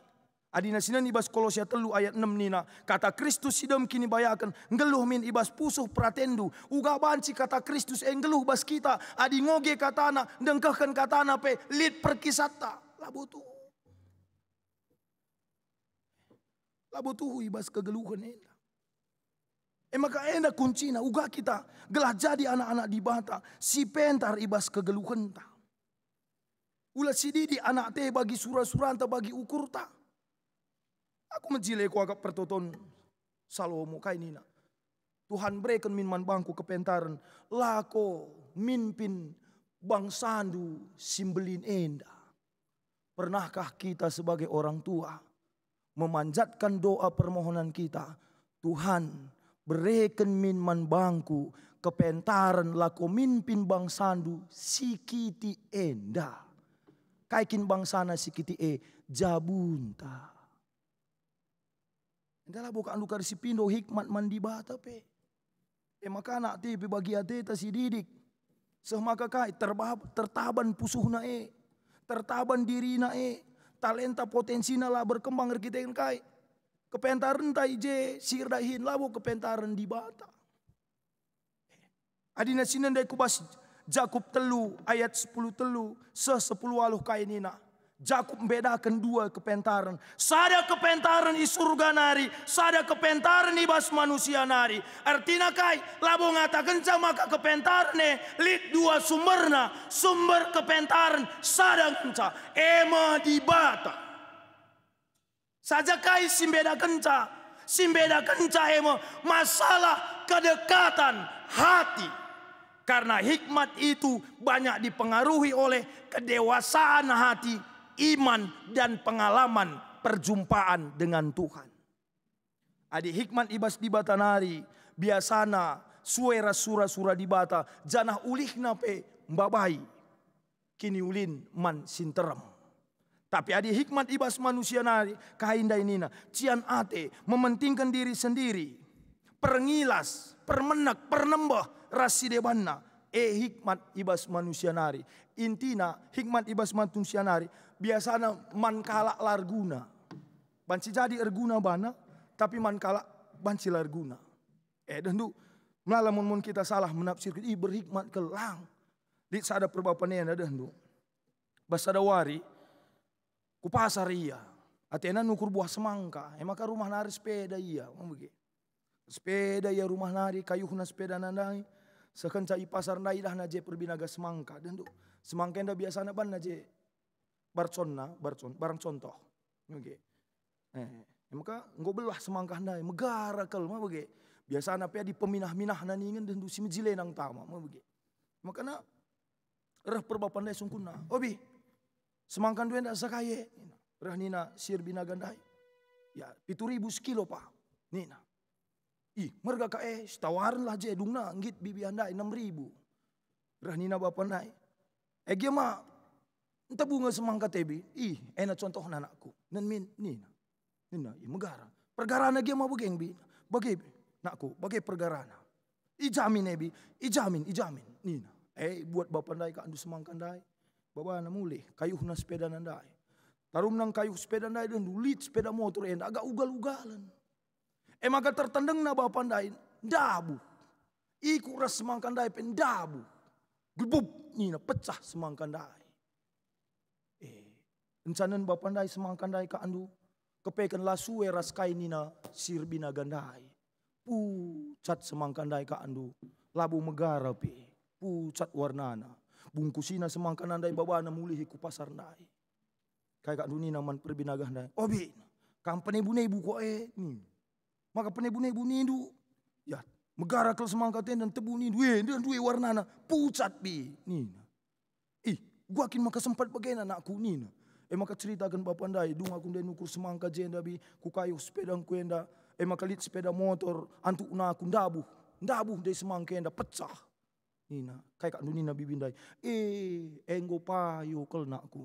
F: Adina sinan ibas Kolosya 3 ayat 6 nina. Kata Kristus sidem kini bayakan. Ngeluh min ibas pusuh pratendu. Uga banci kata Kristus ngeluh bas kita. Adi ngoge katana. Dengkahkan katana pe. Lid perkisata. Labutuhu ibas kegeluhan enda. Maka enda kuncina. Uga kita. Gelah jadi anak-anak di bata. Si pentar ibas kegeluhan ta. Ulah sididi anak teh bagi surah-surah anta bagi ukur ta. Aku menjile ku agak pertoton Salomo kainina. Tuhan berikan min man bangku kepentaran. Lako minpin bangsandu simbelin enda. Pernahkah kita sebagai orang tua memanjatkan doa permohonan kita. Tuhan berikan min man bangku kepentaran lako minpin bangsandu sikiti enda. Kaikin bangsana sikiti jabunta. Entahlah bukan luka si pindo hikmat mandi bata pe. Maka anak te bagi ate ta si didik. Semaka kai tertaban pusuhna tertaban dirina talenta potensina lah berkembang erkiten kai. Kepentaran tai je sirdahin labo kepentaran di bata. Adina sinan dai kubas Jakub telu ayat 10 telu 10 aluh kai nina. Jakub membedakan dua kepentaran. Sada kepentaran di surga nari, sada kepentaran di bas manusia nari. Artinya kai, labo ngatakan maka kepentaran lit dua sumberna, sumber kepentaran sada kenca, ema di bata. Saja kai simbeda kenca ema masalah kedekatan hati. Karena hikmat itu banyak dipengaruhi oleh kedewasaan hati, iman dan pengalaman perjumpaan dengan Tuhan. Adi hikmat ibas di bata nari biasana suara sura-sura di bata janah ulihna pe mbabai kini ulin man sinterem. Tapi adi hikmat ibas manusia nari kahindai nina cian ate mementingkan diri sendiri, perengilas, permenak, pernembah rasidebanna hikmat ibas manusia nari. Intina hikmat ibas manusia nari biasanya man kalak larguna. Banci jadi erguna bana tapi man kalak banci larguna. Dan du melamun kita salah menafsirkan berhikmat kelang. Di sada perbapanean dan du. Basada wari ku pasar iya. Atena nukur buah semangka. Maka rumah nari sepeda iya. Sepeda ya rumah nari kayuhna sepeda nandai. Sekenca i pasar nai dah naje perbinaga semangka. Dan tu semangka enda biasana ban naje barang contoh. Oke. Maka nggo belah semangka nai megara kel mah bege. Biasana pe di peminah-minah naningan dan du si mejilenang tama mah bege. Maka na reh perbapan dai sungkunna. Obi. Semangka du enda sakaye. Reh nina sir binaga ndai. Ya 7.000 sekilo pa. Nina. Merga ka tawaran lah je dungna ngit bibi andai 6.000. Rahnina bapak nai. Dia mah entah bunga semangka tebi. Enak contoh anakku. Nan min nina. Nina megara. Pergarana dia mah begeng bi. Bagi nakku, bagi pergarana. Ijamin ebi, ijamin. Nina. Buat bapak nai ka andu semangka ndai. Baba na mulih kayuhna sepeda nandai. Tarum nang kayuh sepeda nandai dan dulit sepeda motor enda agak ugal-ugalan. Maka tertendeng na bapak ndai dabu. Iku ras semangka ndai pen dabu. Gebub nina pecah semangka ndai. Encanan bapak ndai semangka ndai ka andu kepekan lasue ras kain nina sirbina gandai. Pucat semangka ndai ka andu labu megara pe. Pucat warnana. Bungkusina semangka ndai babana mulih ku pasar ndai. Kayak andu nina man perbinaga ndai. Obi, kampane bunebu ko maka penebu-nebu nindu. Ya, megara kel semangka ten dan tebu nindu. Dan dua warnana pucat bi. Nina. Gua kin maka sempat bagaimana anakku nina. Maka ceritakan bapak ndai. Dung aku ndai nukur semangka jenda bi. Ku kayu sepeda ku enda. Maka lit sepeda motor. Antuk na aku ndabuh. Ndabuh dari semangka enda pecah. Nina. Kayak andu nina bibi ndai. Enggo payo kel nakku.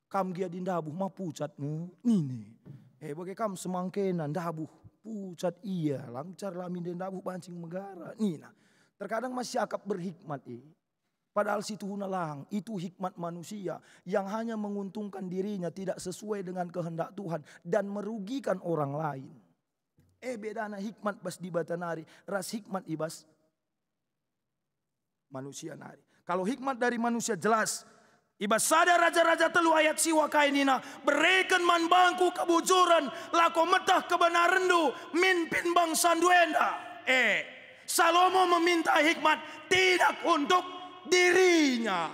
F: Kam gia di ndabuh mah pucat. Nini. Bagai kam semangka enda ndabuh. Pucat iya, lancar lamin dan dabu pancing megara. Nina, terkadang masih akap berhikmat Padahal situ hunalang, itu hikmat manusia yang hanya menguntungkan dirinya tidak sesuai dengan kehendak Tuhan dan merugikan orang lain. Bedana hikmat bas di bata nari, ras hikmat ibas manusia nari. Kalau hikmat dari manusia jelas. Ibas sada raja-raja telu ayat siwa kainina. Berikan man bangku kebujuran. Lako metah kebenaran du. Mimpin bangsa duenda. Salomo meminta hikmat. Tidak untuk dirinya.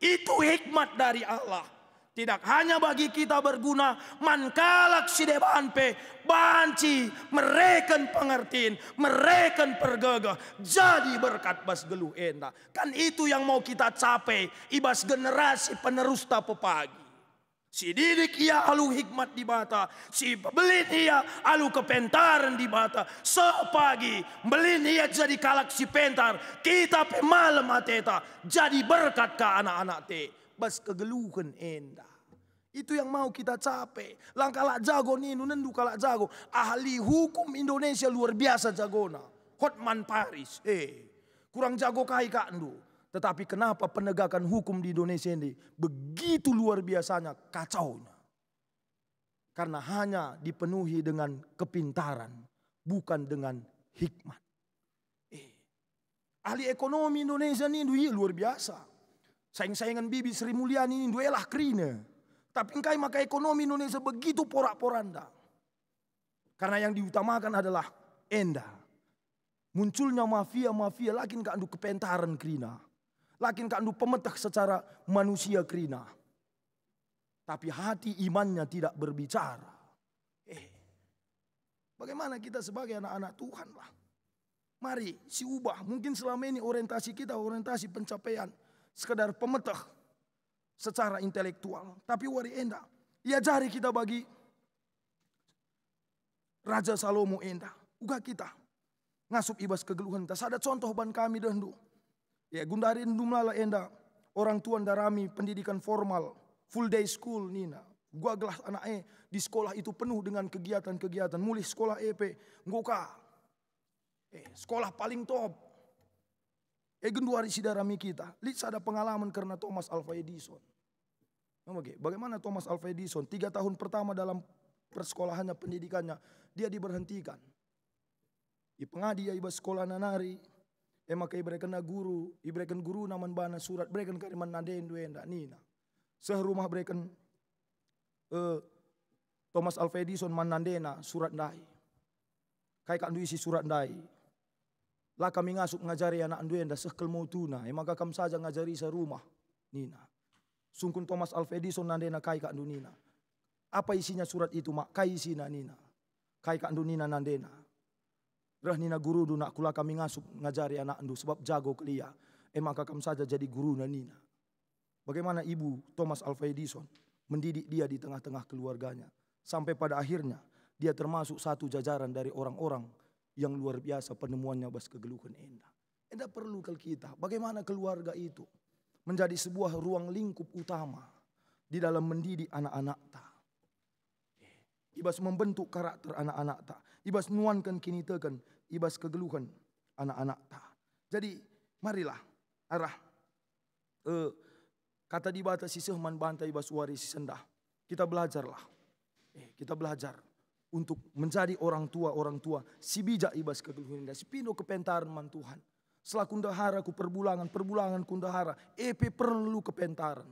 F: Itu hikmat dari Allah. Tidak hanya bagi kita berguna. Mankalak sideban pe. Banci. Mereken pengertiin. Mereken pergegah. Jadi berkat bas geluh enda. Kan itu yang mau kita capai. Ibas generasi penerus tapo pagi. Si didik ia alu hikmat di bata. Si belin ia alu kepentaran di bata. Sepagi belin ia jadi kalak si pentar. Kita pe malam ateta. Jadi berkat ke anak-anak te. Bas kegeluhan enda. Itu yang mau kita capai. Langkalak jago ninu nendu kalak jago. Ahli hukum Indonesia luar biasa jagona. Hotman Paris. Kurang jago kai kak ndu. Tetapi kenapa penegakan hukum di Indonesia ini begitu luar biasanya kacaunya? Karena hanya dipenuhi dengan kepintaran, bukan dengan hikmat. Ahli ekonomi Indonesia ini luar biasa. Saing-saingan Bibi Sri Mulyani ini duelah krina. Tapi engkai maka ekonomi Indonesia begitu porak-poranda. Karena yang diutamakan adalah enda. Munculnya mafia-mafia lakin kandu kepentaran krina. Lakin kandu pemetah secara manusia krina. Tapi hati imannya tidak berbicara. Bagaimana kita sebagai anak-anak Tuhan lah. Mari si ubah. Mungkin selama ini orientasi kita orientasi pencapaian. Sekedar pemetah secara intelektual. Tapi wari enda. Ia jari kita bagi Raja Salomo enda. Uga kita. Ngasup ibas kegeluhan. Ada contoh ban kami dahulu. Ya gundari endum lala enda. Orang tua darami pendidikan formal. Full day school nina. Gua gelas anak di sekolah itu penuh dengan kegiatan-kegiatan. Mulai sekolah EP. Ngoka. Sekolah paling top. Genduari sidarami kita. Lihat ada pengalaman karena Thomas Alva Edison. Bagaimana Thomas Alva Edison 3 tahun pertama dalam persekolahannya pendidikannya. Dia diberhentikan. Pengadi ya iba sekolah nanari. Maka ibrekan guru. Ibrekan guru naman bana surat. Ibrekan kariman naden duenda nina. Serumah ibrekan Thomas Alva Edison manandena surat ndai. Kai kandu isi surat ndai. Lah kami ngasup ngajari anak duenda sekel mau tuna. Maka kam saja ngajari serumah nina. Sungkun Thomas Alva Edison nandena kai kandu nina. Apa isinya surat itu mak? Kai isina nina. Kai kandu nina nandena. Rah nina guru du nak kula kami ngasup ngajari anak andu sebab jago kelia. Maka kam saja jadi guru na nina. Bagaimana ibu Thomas Alva Edison mendidik dia di tengah-tengah keluarganya. Sampai pada akhirnya dia termasuk satu jajaran dari orang-orang yang luar biasa penemuannya bas kegeluhan enda. Enda perlu ke kita. Bagaimana keluarga itu menjadi sebuah ruang lingkup utama di dalam mendidik anak-anak ta. Ibas membentuk karakter anak-anak ta. Ibas nuankan kini tekan. Ibas kegeluhan anak-anak ta. Jadi marilah arah kata dibatasi sehman bantai ibas wari si sendah. Kita belajarlah. Kita belajar untuk menjadi orang tua si bijak ibas kegeluhan indah. Si pindo kepentaran man Tuhan. Setelah kundahara ku perbulangan kundahara. EP perlu kepentaran.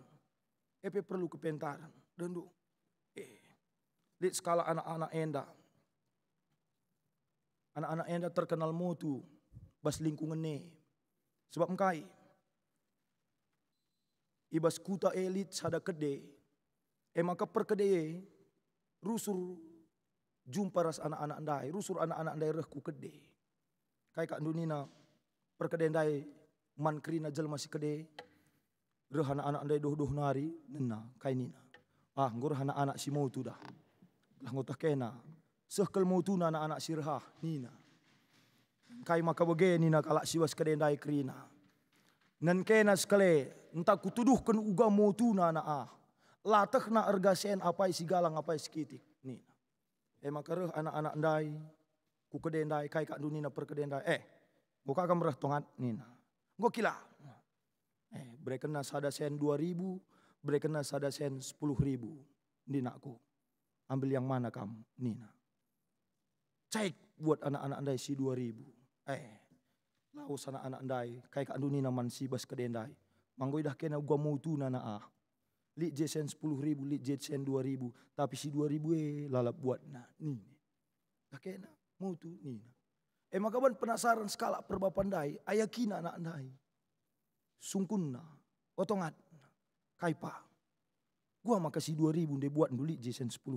F: EP perlu kepentaran. Dan lihat skala anak-anak enda. Anak-anak enda terkenal mutu. Bas lingkungan ne. Sebab engkai. Ibas kuta elit sada kede. Maka perkede. Rusur jumpa ras anak-anak ndai. Rusur anak-anak ndai rehku kede. Kai kak dunina. Perkede ndai. Man krina jel masih kede. Reh anak-anak ndai doh-doh nari. Nena kai nina. Ngor anak-anak si mutu dah. Lah ngotah kena. Sekel mutu na anak-anak sirha. Nina. Kai maka bege nina kalak siwas kede ndai krina. Nan kena sekali. Entah kutuduhkan uga mutu na anak latah na ergasen apa isi galang apa isi kitik. Nina. Maka reh anak-anak ndai. Ku kede ndai. Kai kak dunina perkede ndai. Gua kakam reh tongat nina. Gua kila. Berekena sada sen 2.000. Berekena sada sen 10.000. Ninaku. Ambil yang mana kamu? Nina. Cek buat anak-anak ndai si 2.000. Laos anak-anak ndai. Kai kak dunina man si bas kede ndai. Manggoy dah kena gua mutu na Lik jesen 10.000, lik jesen 2.000. Tapi si 2.000 lalap buat na. Nina. Dah kena mutu nina. Maka ban penasaran skala perbapan dai. Ayakina anak ndai. Sungkunna. Otongat. Kaipa. Gua maka si 2.000 dia buat dulu jesen 10.000.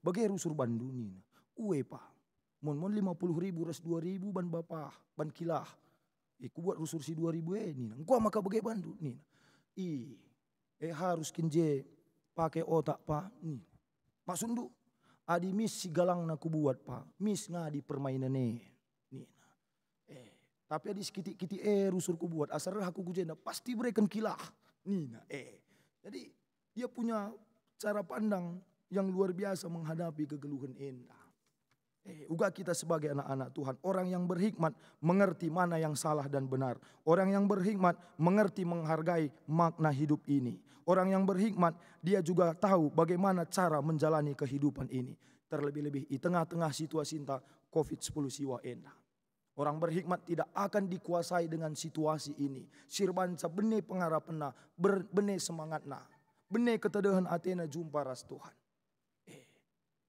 F: Bagai rusur bandu nina. Uwe pa. Mon 50.000 ras 2.000 ban bapa. Ban kilah. Ku buat rusur si 2.000 nina. Gua maka bagai bandu nina. Harus kinje pakai otak pa. Nina. Maksud adi mis si galang na kubuat pa. Mis nga di permainan nina. Tapi adi sekiti-kiti rusur kubuat. Asal aku kujenda pasti berikan kilah. Nina. Jadi dia punya cara pandang yang luar biasa menghadapi kegeluhan enda. Uga kita sebagai anak-anak Tuhan, orang yang berhikmat mengerti mana yang salah dan benar. Orang yang berhikmat mengerti menghargai makna hidup ini. Orang yang berhikmat dia juga tahu bagaimana cara menjalani kehidupan ini. Terlebih-lebih di tengah-tengah situasi COVID-10 siwa enda. Orang berhikmat tidak akan dikuasai dengan situasi ini. Sirbanca bene pengharapanna, bene semangatna, bene ketedahan atena jumpa ras Tuhan.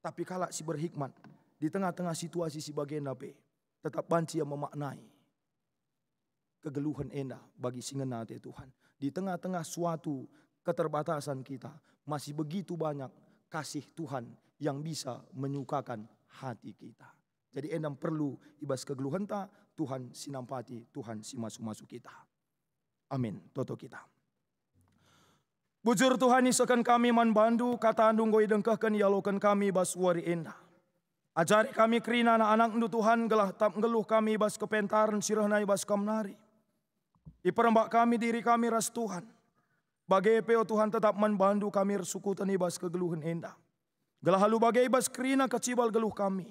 F: Tapi kalau si berhikmat di tengah-tengah situasi si bagian nabe, tetap banci yang memaknai kegeluhan enda bagi singena Tuhan. Di tengah-tengah suatu keterbatasan kita, masih begitu banyak kasih Tuhan yang bisa menyukakan hati kita. Jadi endam perlu ibas kegeluhan ta, Tuhan sinampati, Tuhan si masuk-masuk kita. Amin. Toto kita. Bujur Tuhan isakan kami man bandu, kata andung goi dengkahkan yalokan kami bas wari enda. Ajari kami kerina anak-anak ndu Tuhan gelah tap ngeluh kami bas kepentaran sirahna bas kamnari. Iperembak kami diri kami ras Tuhan. Bagai peo Tuhan tetap membantu kami resukutan ibas kegeluhan enda. Gelah halu bagai ibas kerina kecibal geluh kami.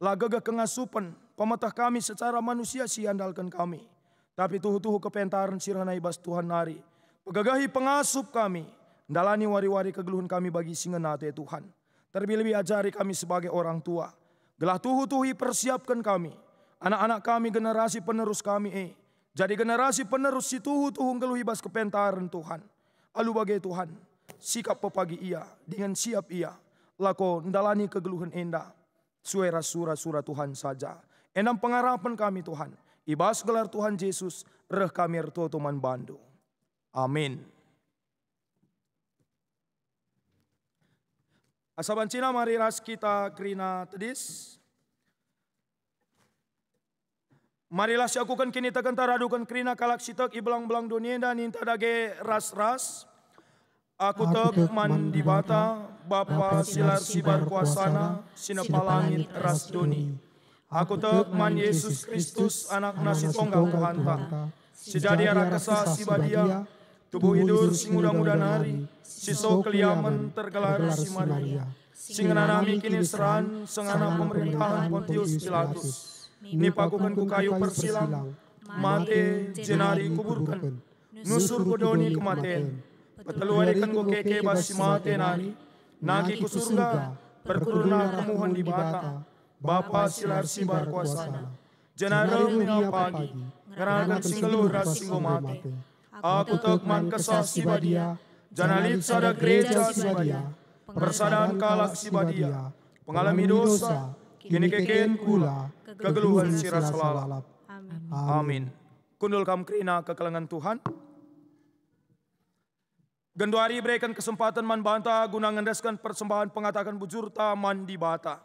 F: Lagaga kengasupan pemetah kami secara manusia siandalkan kami. Tapi tuhu-tuhu kepentaran sirahna ibas Tuhan nari. Pegagahi pengasup kami. Dalani wari-wari kegeluhan kami bagi singenate Tuhan. Terlebih-lebih ajari kami sebagai orang tua. Gelah tuhu-tuhi persiapkan kami. Anak-anak kami generasi penerus kami. Jadi generasi penerus si tuhu-tuhu ngeluh ibas kepentaran Tuhan. Alu bagai Tuhan. Sikap pepagi ia. Dengan siap ia. Lako ndalani kegeluhan enda. Suara surah Tuhan saja. Enam pengharapan kami Tuhan. Ibas gelar Tuhan Yesus. Reh kami ertotoman bandu. Amin. Asaban Cina mari ras kita kerina tedis. Marilah siakukan kini tekan taradukan kerina kalak sitek ibelang-belang dunia dan ninta dage ras-ras. Aku tek mandi bata, Bapa silar sibar kuasana, sinepalangit ras duni. Aku tek man Yesus Kristus anak nasi tonggal Tuhanta. Sejadi arah kesah si badia, tubuh hidur si muda-muda nari. Siso keliaman tergelar si Maria. Singana nami kini seran, sengana pemerintahan Pontius Pilatus. Nipakukan ku kayu persilang, mate jenari kuburkan. Nusur kudoni kematen, peteluarikan ku keke basi mate nari. Naki ku surga, perkurna kemuhan di bata. Bapa silar sibar kuasana. Jenara minga pagi, ngerakan singgelur ras singgo mate. Aku tekman kesah si badia. Janalit sada gereja si badia, persadaan kalak si badia, pengalami dosa, kini kekeen kula, kegeluhan sirah selalap. Amin. Kundul kam kerina kekelengan Tuhan. Genduari berikan kesempatan man banta guna ngendaskan persembahan pengatakan bujur taman di bata.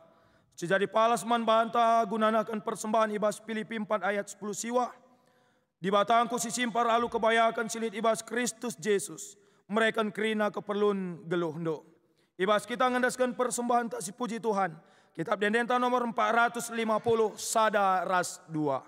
F: Sejadi palas man banta gunanakan persembahan ibas Filipi 4 ayat 10 siwa. Di batangku si simpar alu kebayakan silit ibas Kristus Yesus. Mereka kerina keperluan geluh ndo. Ibas kita ngendaskan persembahan tak si puji Tuhan. Kitab Dendenta nomor 450 sada ras 2.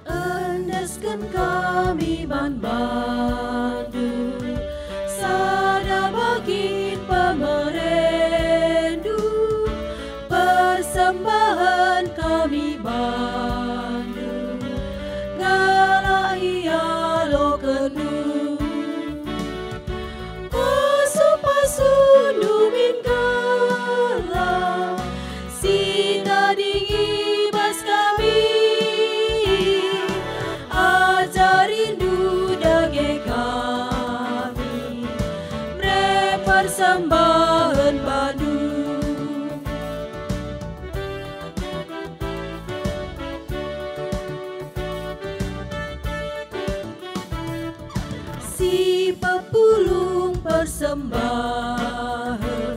C: Endaskan kami bandu. Sada bagi pemerendu, persembahan kami bandu, gala ia lo kenu, pasu-pasu numin gala, sita dingi bas kami, ajarindu dage kami, persembahan padu. Si pepulung persembahan,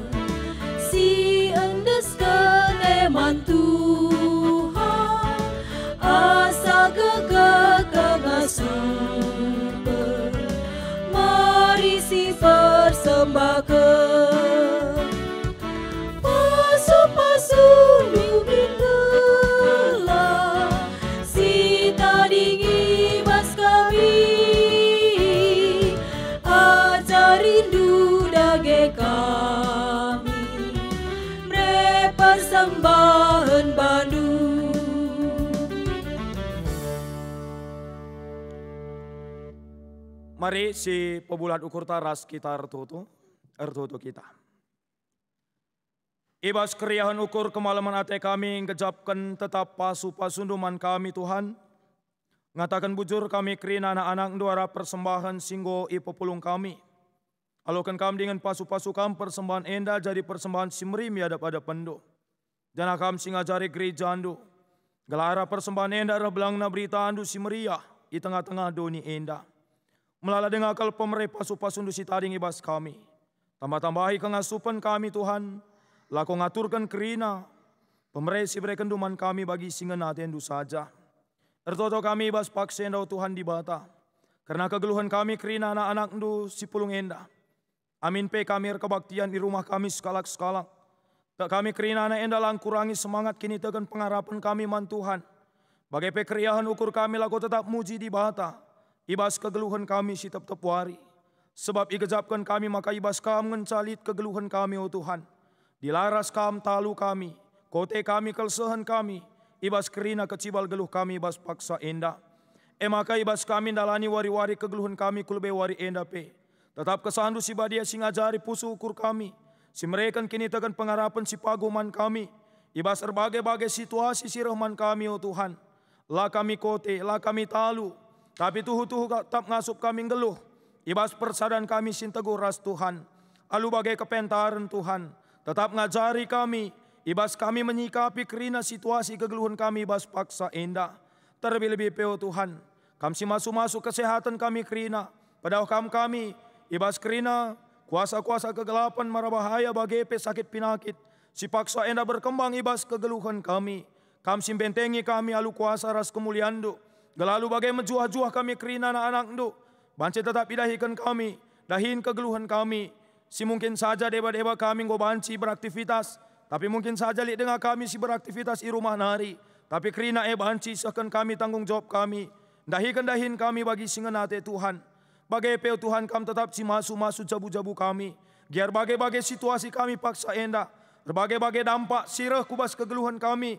C: si endeskan eman Tuhan, asa gegak kengasupan, mari si persembahkan, pasu-pasu numin persembahan Bandung.
F: Mari si pebulat ukur taras kita ertutu kita. Ibas keriahan ukur kemalaman ate kami ngejapkan tetap pasu-pasunduman kami Tuhan. Ngatakan bujur kami kerina anak-anak duara persembahan singgo ipopulung kami. Alokan kami dengan pasu-pasu kam persembahan enda jadi persembahan simrim ya ada pendo. Dan akam singajari gereja andu. Gelara persembahan enda belang na berita andu simria di tengah-tengah doni enda. Melala dengan akal pemerintah pasu-pasu andu si tading ibas kami. Tambah-tambahi kengasupan kami Tuhan. Lako ngaturkan kerina. Pemerintah si berikan duman kami bagi singa natendu saja. Ertoto kami ibas paksa enda Tuhan di bata. Karena kegeluhan kami kerina anak-anak ndu si pulung enda. Amin pe kami kebaktian di rumah kami sekalak-sekalak. Tak kami kerina anak enda lang kurangi semangat kini tegan pengharapan kami man Tuhan. Bagai pe keriahan ukur kami laku tetap muji di bata. Ibas kegeluhan kami si tetap wari. Sebab ikejapkan kami maka ibas kam ngencalit kegeluhan kami oh Tuhan. Dilaras kam talu kami. Kote kami kelsehan kami. Ibas kerina kecibal geluh kami ibas paksa enda. Maka ibas kami dalani wari-wari kegeluhan kami kulbe wari enda pe. Tetap kesandu si badia singajari pusu ukur kami. Si mereka kini tekan pengharapan si paguman kami. Ibas berbagai-bagai situasi si rahman kami oh Tuhan. Lah kami kote, lah kami talu. Tapi tuhu-tuhu tetap ngasup kami ngeluh. Ibas persadan kami sintegur ras Tuhan. Alu bagai kepentaran Tuhan. Tetap ngajari kami. Ibas kami menyikapi kerina situasi kegeluhan kami ibas paksa enda. Terlebih-lebih peo Tuhan. Kami masuk-masuk kesehatan kami kerina. Padahal kami ibas kerina kuasa-kuasa kegelapan marabahaya bagi sakit penyakit. Si paksa enda berkembang ibas kegeluhan kami. Kami simbentengi kami alu kuasa ras kemuliaan do. Gelalu bagai menjuah-juah kami kerina anak-anak do. Banci tetap idahikan kami. Dahin kegeluhan kami. Si mungkin saja deba-deba kami banci beraktivitas. Tapi mungkin saja lihat dengan kami si beraktivitas di rumah nari. Tapi kerina banci seakan kami tanggung jawab kami. Dahin kami bagi singenate Tuhan. Bagai peu Tuhan kami tetap si masu jabu-jabu kami. Biar bagai-bagai situasi kami paksa enda. Berbagai-bagai dampak sirah kubas kegeluhan kami.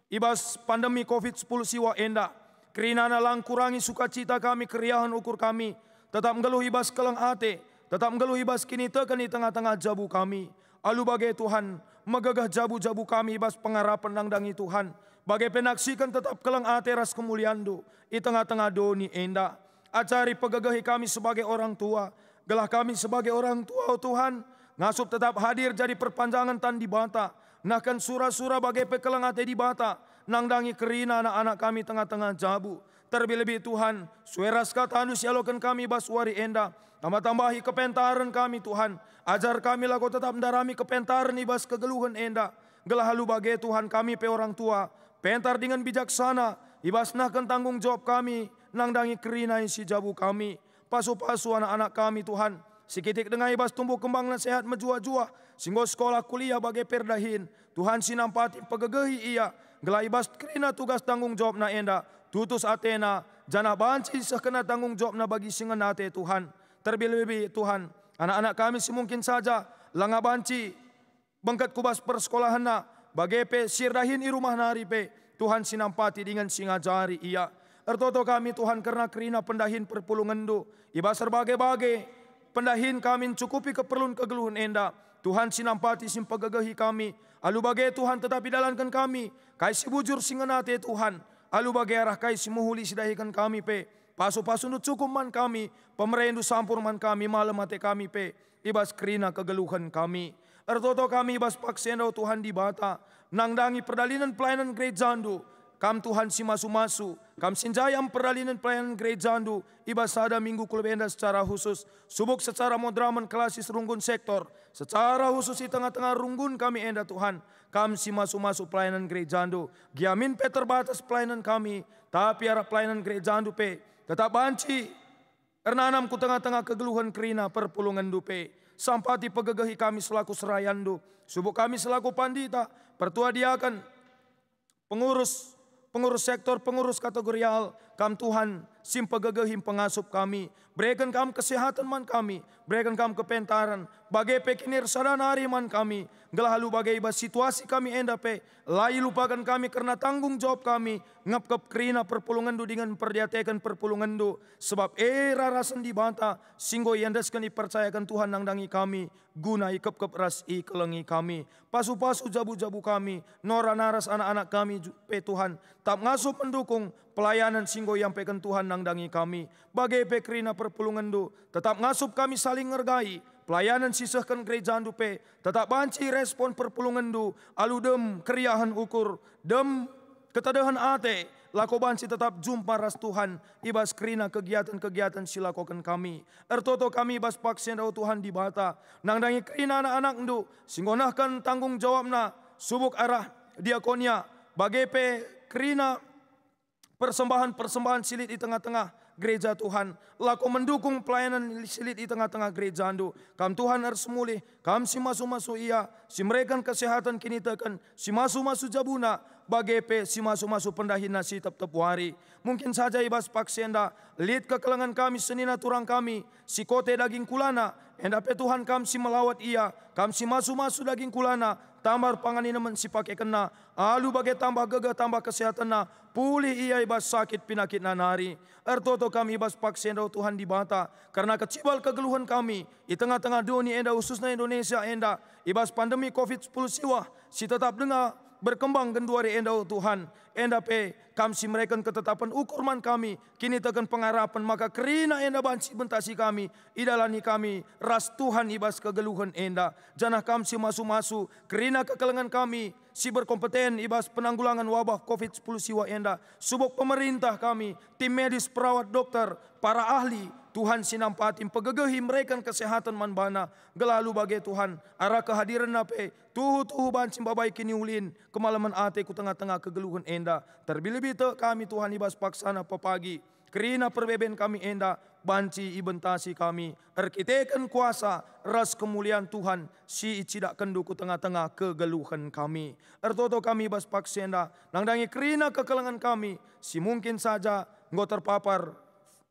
F: Ibas pandemi COVID-10 siwa enda. Kerina nalang kurangi sukacita kami keriahan ukur kami. Tetap ngeluh ibas keleng ate. Tetap ngeluh ibas kini tekan di tengah-tengah jabu kami. Alu bagai Tuhan. Megagah jabu-jabu kami ibas pengharapan nangdangi Tuhan. Bagai penaksikan tetap keleng ate ras kemuliaan do. Di tengah-tengah doni enda. Acari pegagahi kami sebagai orang tua. Gelah kami sebagai orang tua oh Tuhan. Ngasup tetap hadir jadi perpanjangan tan di bata. Nahkan surah-surah bagai pekelang ate di bata. Nangdangi kerina anak-anak kami tengah-tengah jabu. Terlebih-lebih Tuhan. Sueras kata anu sialokan kami baswari enda. Tambah-tambahi kepentaran kami Tuhan. Ajar kami laku tetap mendarami kepentaran ibas kegeluhan enda. Gelah halu bagai Tuhan kami pe orang tua. Pentar dengan bijaksana. Ibas nahkan tanggung jawab kami. Nangdangi kerina si jabu kami. Pasu-pasu anak-anak kami Tuhan. Sikitik dengan ibas tumbuh kembang dan sehat menjua-jua. Singgo sekolah kuliah bagai perdahin. Tuhan sinampati pegegehi ia. Gelah ibas kerina tugas tanggung jawab na enda. Tutus Athena. Jana banci sekena tanggung jawab na bagi singenate Tuhan. Terlebih-lebih Tuhan. Anak-anak kami semungkin saja. Langa banci. Bengkat kubas persekolahan na. Bagai pe sirdahin i rumah nari pe. Tuhan sinampati dengan singajari ia. Ertoto kami Tuhan karena kerina pendahin perpulungan do. Ibas berbagai-bagai. Pendahin kami cukupi keperluan kegeluhan enda. Tuhan sinampati simpagagahi kami. Alu bagai Tuhan tetap idalankan kami. Kai si bujur singenate Tuhan. Alu bagai arah kai si muhuli sidahikan kami pe. Pasu-pasu nu cukup man kami. Pemerintah sampur man kami. Malam mate kami pe. Ibas kerina kegeluhan kami. Ertoto kami ibas paksenda Tuhan di bata. Nangdangi perdalinan pelayanan gereja andu. Kam Tuhan si masu-masu. Kam sinjayam perdalinan pelayanan gereja andu. Ibas sada minggu kulbenda secara khusus. Subuk secara modraman klasis runggun sektor. Secara khusus di tengah-tengah runggun kami enda Tuhan. Kam si masu-masu pelayanan gereja andu. Giamin pe terbatas pelayanan kami. Tapi arah pelayanan gereja andu pe. Tetap banci. Ernanam ku tengah-tengah kegeluhan kerina perpulungan dupe. Sampati pegegahi kami selaku serayandu. Subuk kami selaku pandita. Pertua diakan. Pengurus sektor, pengurus kategorial. kam Tuhan simpegegehim pengasup kami. Berikan kam kesehatan man kami, berikan kam kepentaran. Bagai pekinir sadanari man kami, gelahalu bagai ibas situasi kami enda pe. Lai lupakan kami karena tanggung jawab kami. Ngap kerina perpulungan du dengan perdiatekan perpulungan du. Sebab era rasen di banta, singgo yandaskan dipercayakan Tuhan nangdangi kami. Guna ikep ras kelengi kami. Pasu-pasu jabu-jabu kami, nora naras anak-anak kami pe Tuhan. Tak ngasup mendukung pelayanan singgo yang pekan Tuhan nangdangi kami. Bagai pekrina perpulungan du, tetap ngasup kami saling ngergai. Pelayanan sisahkan gereja andu pe, tetap banci respon perpulungan du, alu dem keriahan ukur, dem ketadahan ate, lako banci tetap jumpa ras Tuhan, ibas kerina kegiatan-kegiatan silakokan kami. Ertoto kami ibas paksen dau Tuhan di bata, nangdangi kerina anak-anak ndu, singgonahkan tanggung jawabna, subuk arah diakonia, bagai pe kerina persembahan silit di tengah-tengah gereja Tuhan. Lako mendukung pelayanan silit di tengah-tengah gereja andu. Kam Tuhan harus mulih. Kam si masu-masu iya. Si mereka kesehatan kini tekan. Si masu-masu jabuna. Bagepe si masu-masu pendahina si tep-tep wari. Mungkin saja ibas paksenda. Lid kekelangan kami senina turang kami. Si kote daging kulana. Endape Tuhan kam si melawat iya. Kam si masu-masu daging kulana. Tambar panganina men si pakai kena. Alu bagai tambah gagah tambah kesehatan na. Pulih iya ibas sakit pinakit nanari. Ertoto kami ibas paksen dau Tuhan di bata. Karena kecibal kegeluhan kami. Di tengah-tengah dunia enda khususnya Indonesia enda. Ibas pandemi COVID-10 siwa. Si tetap dengar berkembang genduari enda Tuhan. Enda pe kamsi mereka ketetapan ukurman kami. Kini tekan pengharapan maka kerina enda banci bentasi kami. Idalani kami ras Tuhan ibas kegeluhan enda. Janah kamsi masu-masu. Kerina kekelengan kami. Si berkompeten ibas penanggulangan wabah COVID-10 siwa enda. Subuk pemerintah kami. Tim medis, perawat, dokter, para ahli. Tuhan sinampatim pegegehi mereka kesehatan manbana. Gelalu bagai Tuhan. Arah kehadiran nape. Tuhu bancim babai kini ulin. Kemalaman ate ku tengah-tengah kegeluhan enda. Terbilih te kami Tuhan ibas paksana pepagi. Kerina perbeben kami enda. Banci ibentasi kami. Erkitekan kuasa. Ras kemuliaan Tuhan. Si icidak kendu ku tengah-tengah kegeluhan kami. Ertoto kami ibas paksenda. Nangdangi kerina kekelangan kami. Si mungkin saja nggo terpapar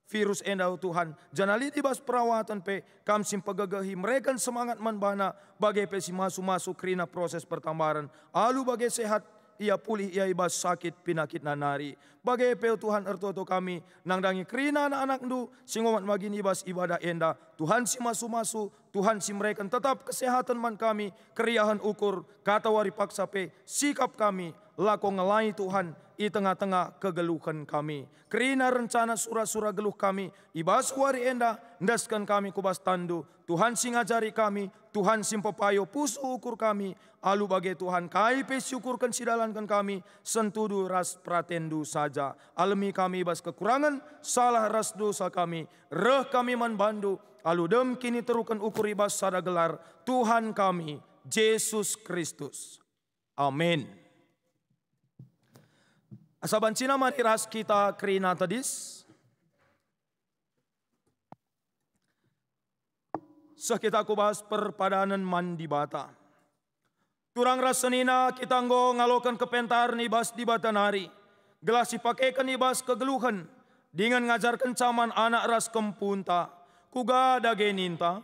F: virus endau Tuhan. Janali ibas perawatan pe. Kam sim pegegehi. Mereka semangat manbana. Bagai pe si masuk-masuk kerina proses pertambaran. Alu bagai sehat. Ia pulih ia ibas sakit pinakit nanari. Bagai pe Tuhan ertoto kami. Nangdangi kerina anak-anak ndu. Singomat magini ibas ibadah enda. Tuhan si masu-masu. Tuhan si mereka tetap kesehatan man kami. Keriahan ukur. Kata wari paksa pe. Sikap kami. Lako ngelai Tuhan. Di tengah-tengah kegeluhan kami. Kerina rencana surah-surah geluh kami. Ibas wari enda. Ndaskan kami kubas tandu. Tuhan si ngajari kami. Tuhan si pepayo pusu ukur kami. Alu bagai Tuhan kai pe syukurkan sidalankan kami. Sentudu ras pratendu saja. Alami kami ibas kekurangan. Salah ras dosa kami. Reh kami manbandu. Alu dem kini terukan ukur ibas sada gelar. Tuhan kami. Yesus Kristus. Amin. Asaban cina mari ras kita kerina tadis. Sekita kubas perpadanan mandi bata. Turang rasenina kita nggo ngalokan kepentar ibas di bata nari. Gelas dipakaikan ibas kegeluhan. Dengan ngajarkan caman anak ras kempunta. Kuga dage ninta.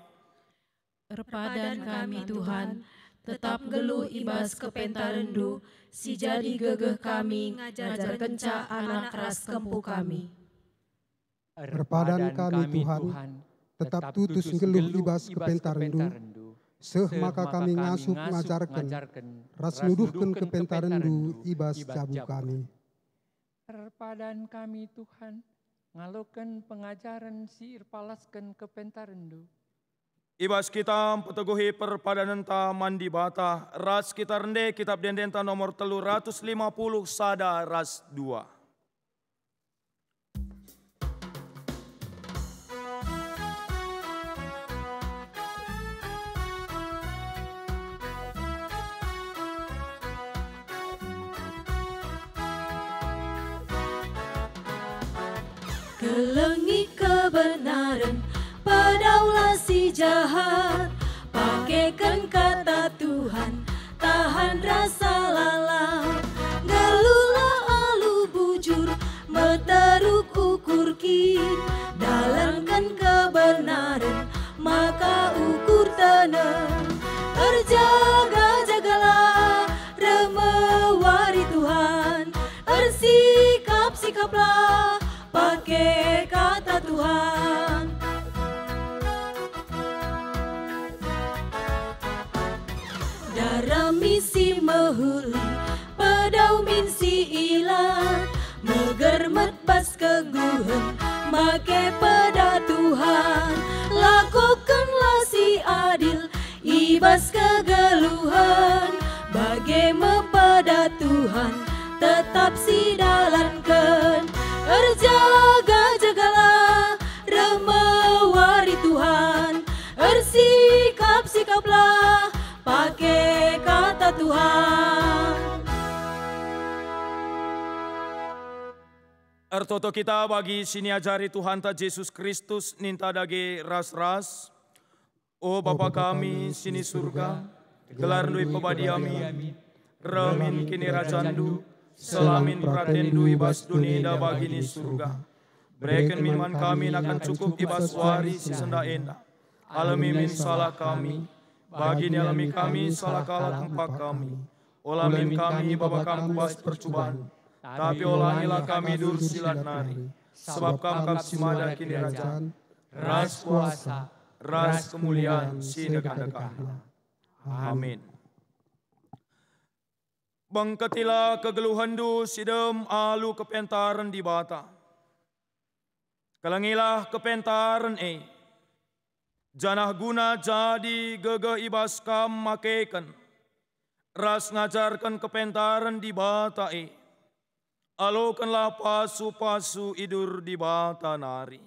C: Perpadan kami Tuhan. Tetap geluh ibas kepentarendu, si jadi gegeh kami, ngajar kenca anak ras kempu kami.
D: Perpadan kami Tuhan, tetap tutus geluh ibas kepentarendu, seh maka kami ngasup ngajarkan, ras nuduhkan kepentarendu ibas jabu kami.
G: Perpadan kami Tuhan, ngalokan pengajaran si irpalaskan kepentarendu.
F: Ibas kita peteguhi perpadanan ta mandi bata. Ras kita rende kitab dendenta nomor 350 sada ras 2.
C: Kelengi kebenaran, padaulah si jahat. Pakaikan kata Tuhan, tahan rasa lalat. Galulah alu bujur, meteruk misi mehuli pedau min si ilan megermet pas keguhen make pada Tuhan lakukanlah si adil ibas kegeluhan bagai mepada Tuhan tetap si dalankan erjaga-jagalah remewari Tuhan ersikap-sikaplah pakai kata Tuhan.
E: Ertoto kita bagi sini ajari Tuhan ta Yesus Kristus ninta dage ras-ras. O Bapa kami sini surga, gelar dui pebadiami, remin kini rajandu, selamin pratendu ibas dunia bagini surga. Berikan minuman kami akan cukup ibas wari si senda enda. Alami min salah kami, bagi alami kami salah kalah tempat kami. Olamin kami babakan kubas percobaan, tapi olangilah kami dur silat nari. Sebab kam simada kini rajaan, ras kuasa, ras kemuliaan si dekat-dekatna. Amin. Bangkatilah kegeluhan du sidem alu kepentaran di bata. Kalangilah kepentaran janah guna jadi gegeh ibas kam makekan. Ras ngajarkan kepentaran di bata alokanlah pasu-pasu idur di bata nari.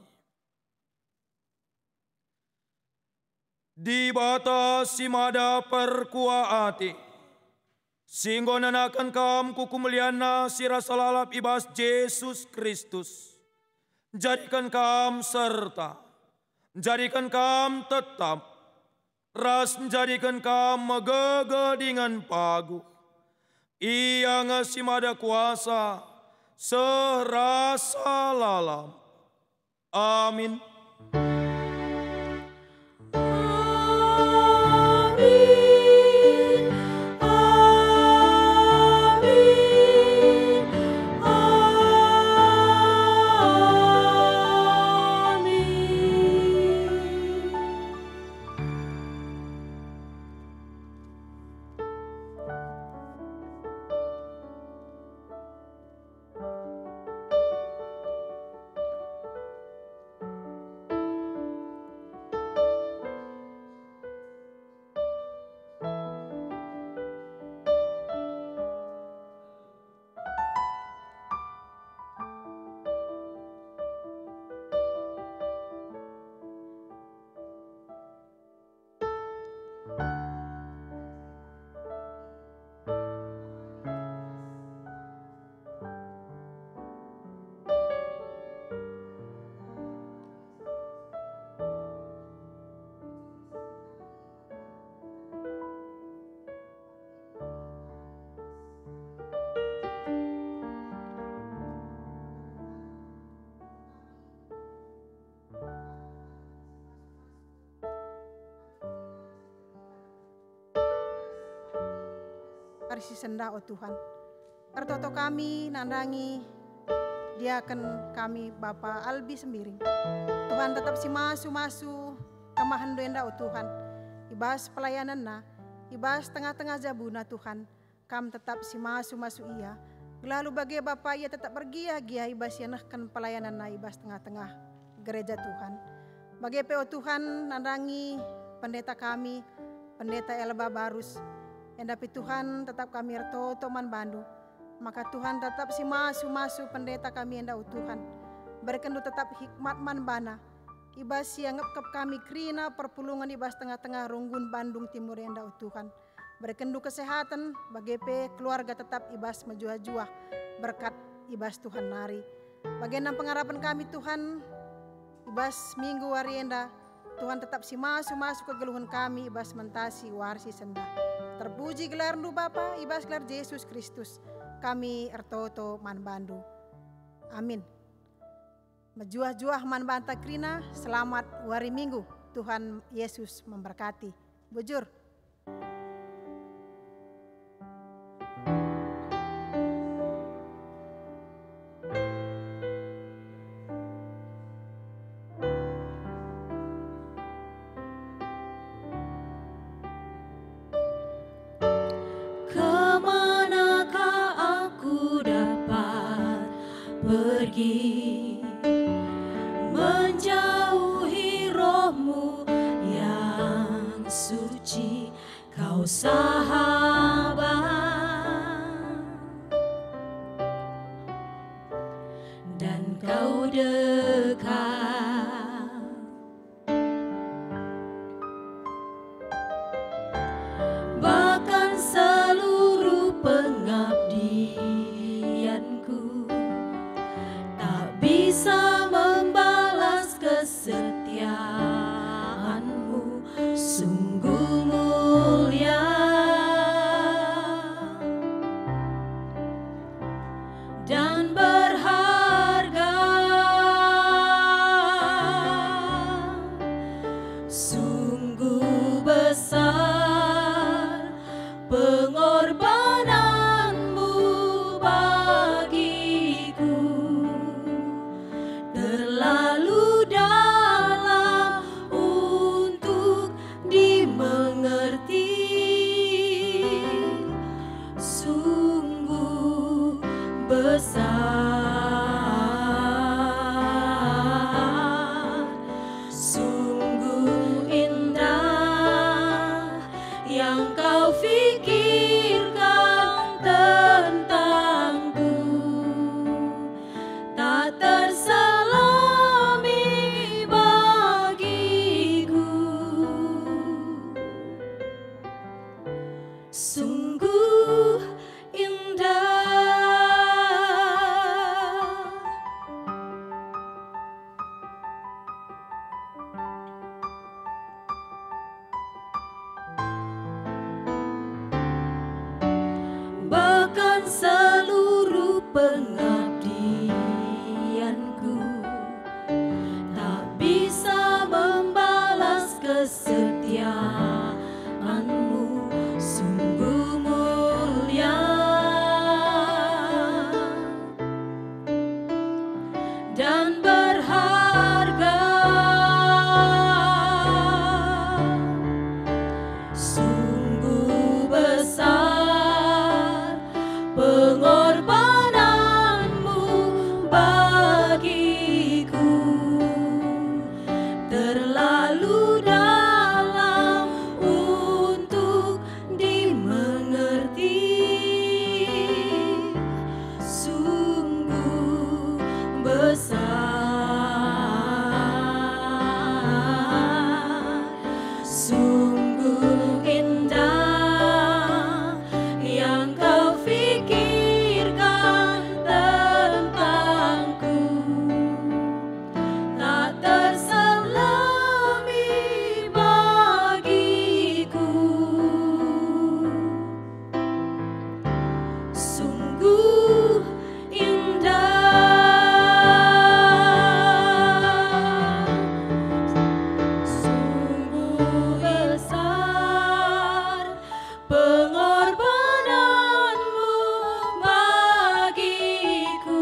E: Di bata simada perkuaati, singgo nanakan kam kukumeliana sirasalalap ibas Yesus Kristus. Jadikan kam serta, jadikan kam tetap, ras jadikan kam megege dengan pagu. Ia ngasimada kuasa, serasa lalam. Amin.
H: Arsi senda oh Tuhan. Ertoto kami nandangi diakan kami Bapa Albi Sembiring. Tuhan tetap si masu kamahan doenda oh Tuhan. Ibas pelayanan na, ibas tengah-tengah jabuna Tuhan. Kam tetap si masu ia. Lalu bagi Bapa ia tetap bergia-gia ibas yanahkan pelayanan na ibas tengah-tengah gereja Tuhan. Bagi PO Tuhan nandangi pendeta kami, pendeta Elba Barus. Endapi Tuhan tetap kami ertoto man bandu. Maka Tuhan tetap si masu pendeta kami endau Tuhan. Berkendu tetap hikmat man bana. Ibas yang ngepkep kami krina perpulungan ibas tengah-tengah Runggun Bandung Timur endau Tuhan. Berkendu kesehatan bagi keluarga tetap ibas menjuah-juah berkat ibas Tuhan nari. Bagian pengharapan kami Tuhan ibas minggu hari enda Tuhan tetap si masu ke geluhan kami ibas mentasi warsi senda. Terpuji gelar nu Bapa, ibas gelar Yesus Kristus. Kami ertoto man bandu. Amin. Mejuah-juah man banta krina, selamat wari minggu. Tuhan Yesus memberkati. Bujur.
C: pergi menjauhi rohmu yang suci, kau sahabat dan kau dekat, bahkan seluruh pengabdianku tak bisa membalas kesetiaanmu, sungguh mulia dan berharga, sungguh besar pengorbananmu bagiku, terlalu dalam untuk dimengerti, sungguh besar, sungguh indah yang kau fikirkan tentangku, tak terselami bagiku, sungguh indah. Bahkan seluruh pengabdianku tak bisa membalas kesetiaanmu, sungguh mulia dan berharga, sungguh besar pengorbananmu bagiku, terlalu dalam untuk dimengerti, sungguh besar, sungguh indah yang kau fikirkan tentangku, tak terselami bagiku, sungguh indah, sungguh besar pengorbananmu bagiku,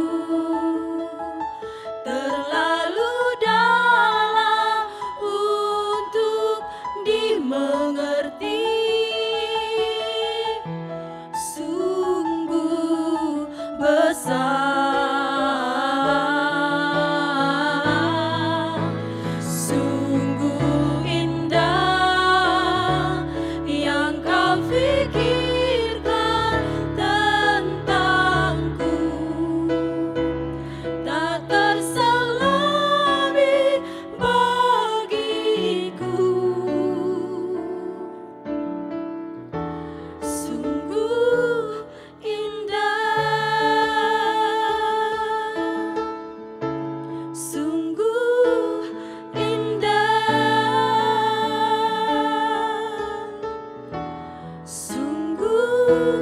C: terlalu dalam untuk dimengerti, sungguh besar, sungguh indah yang kau fikirkan tentangku, tak terselami bagiku, sungguh indah, sungguh indah, sungguh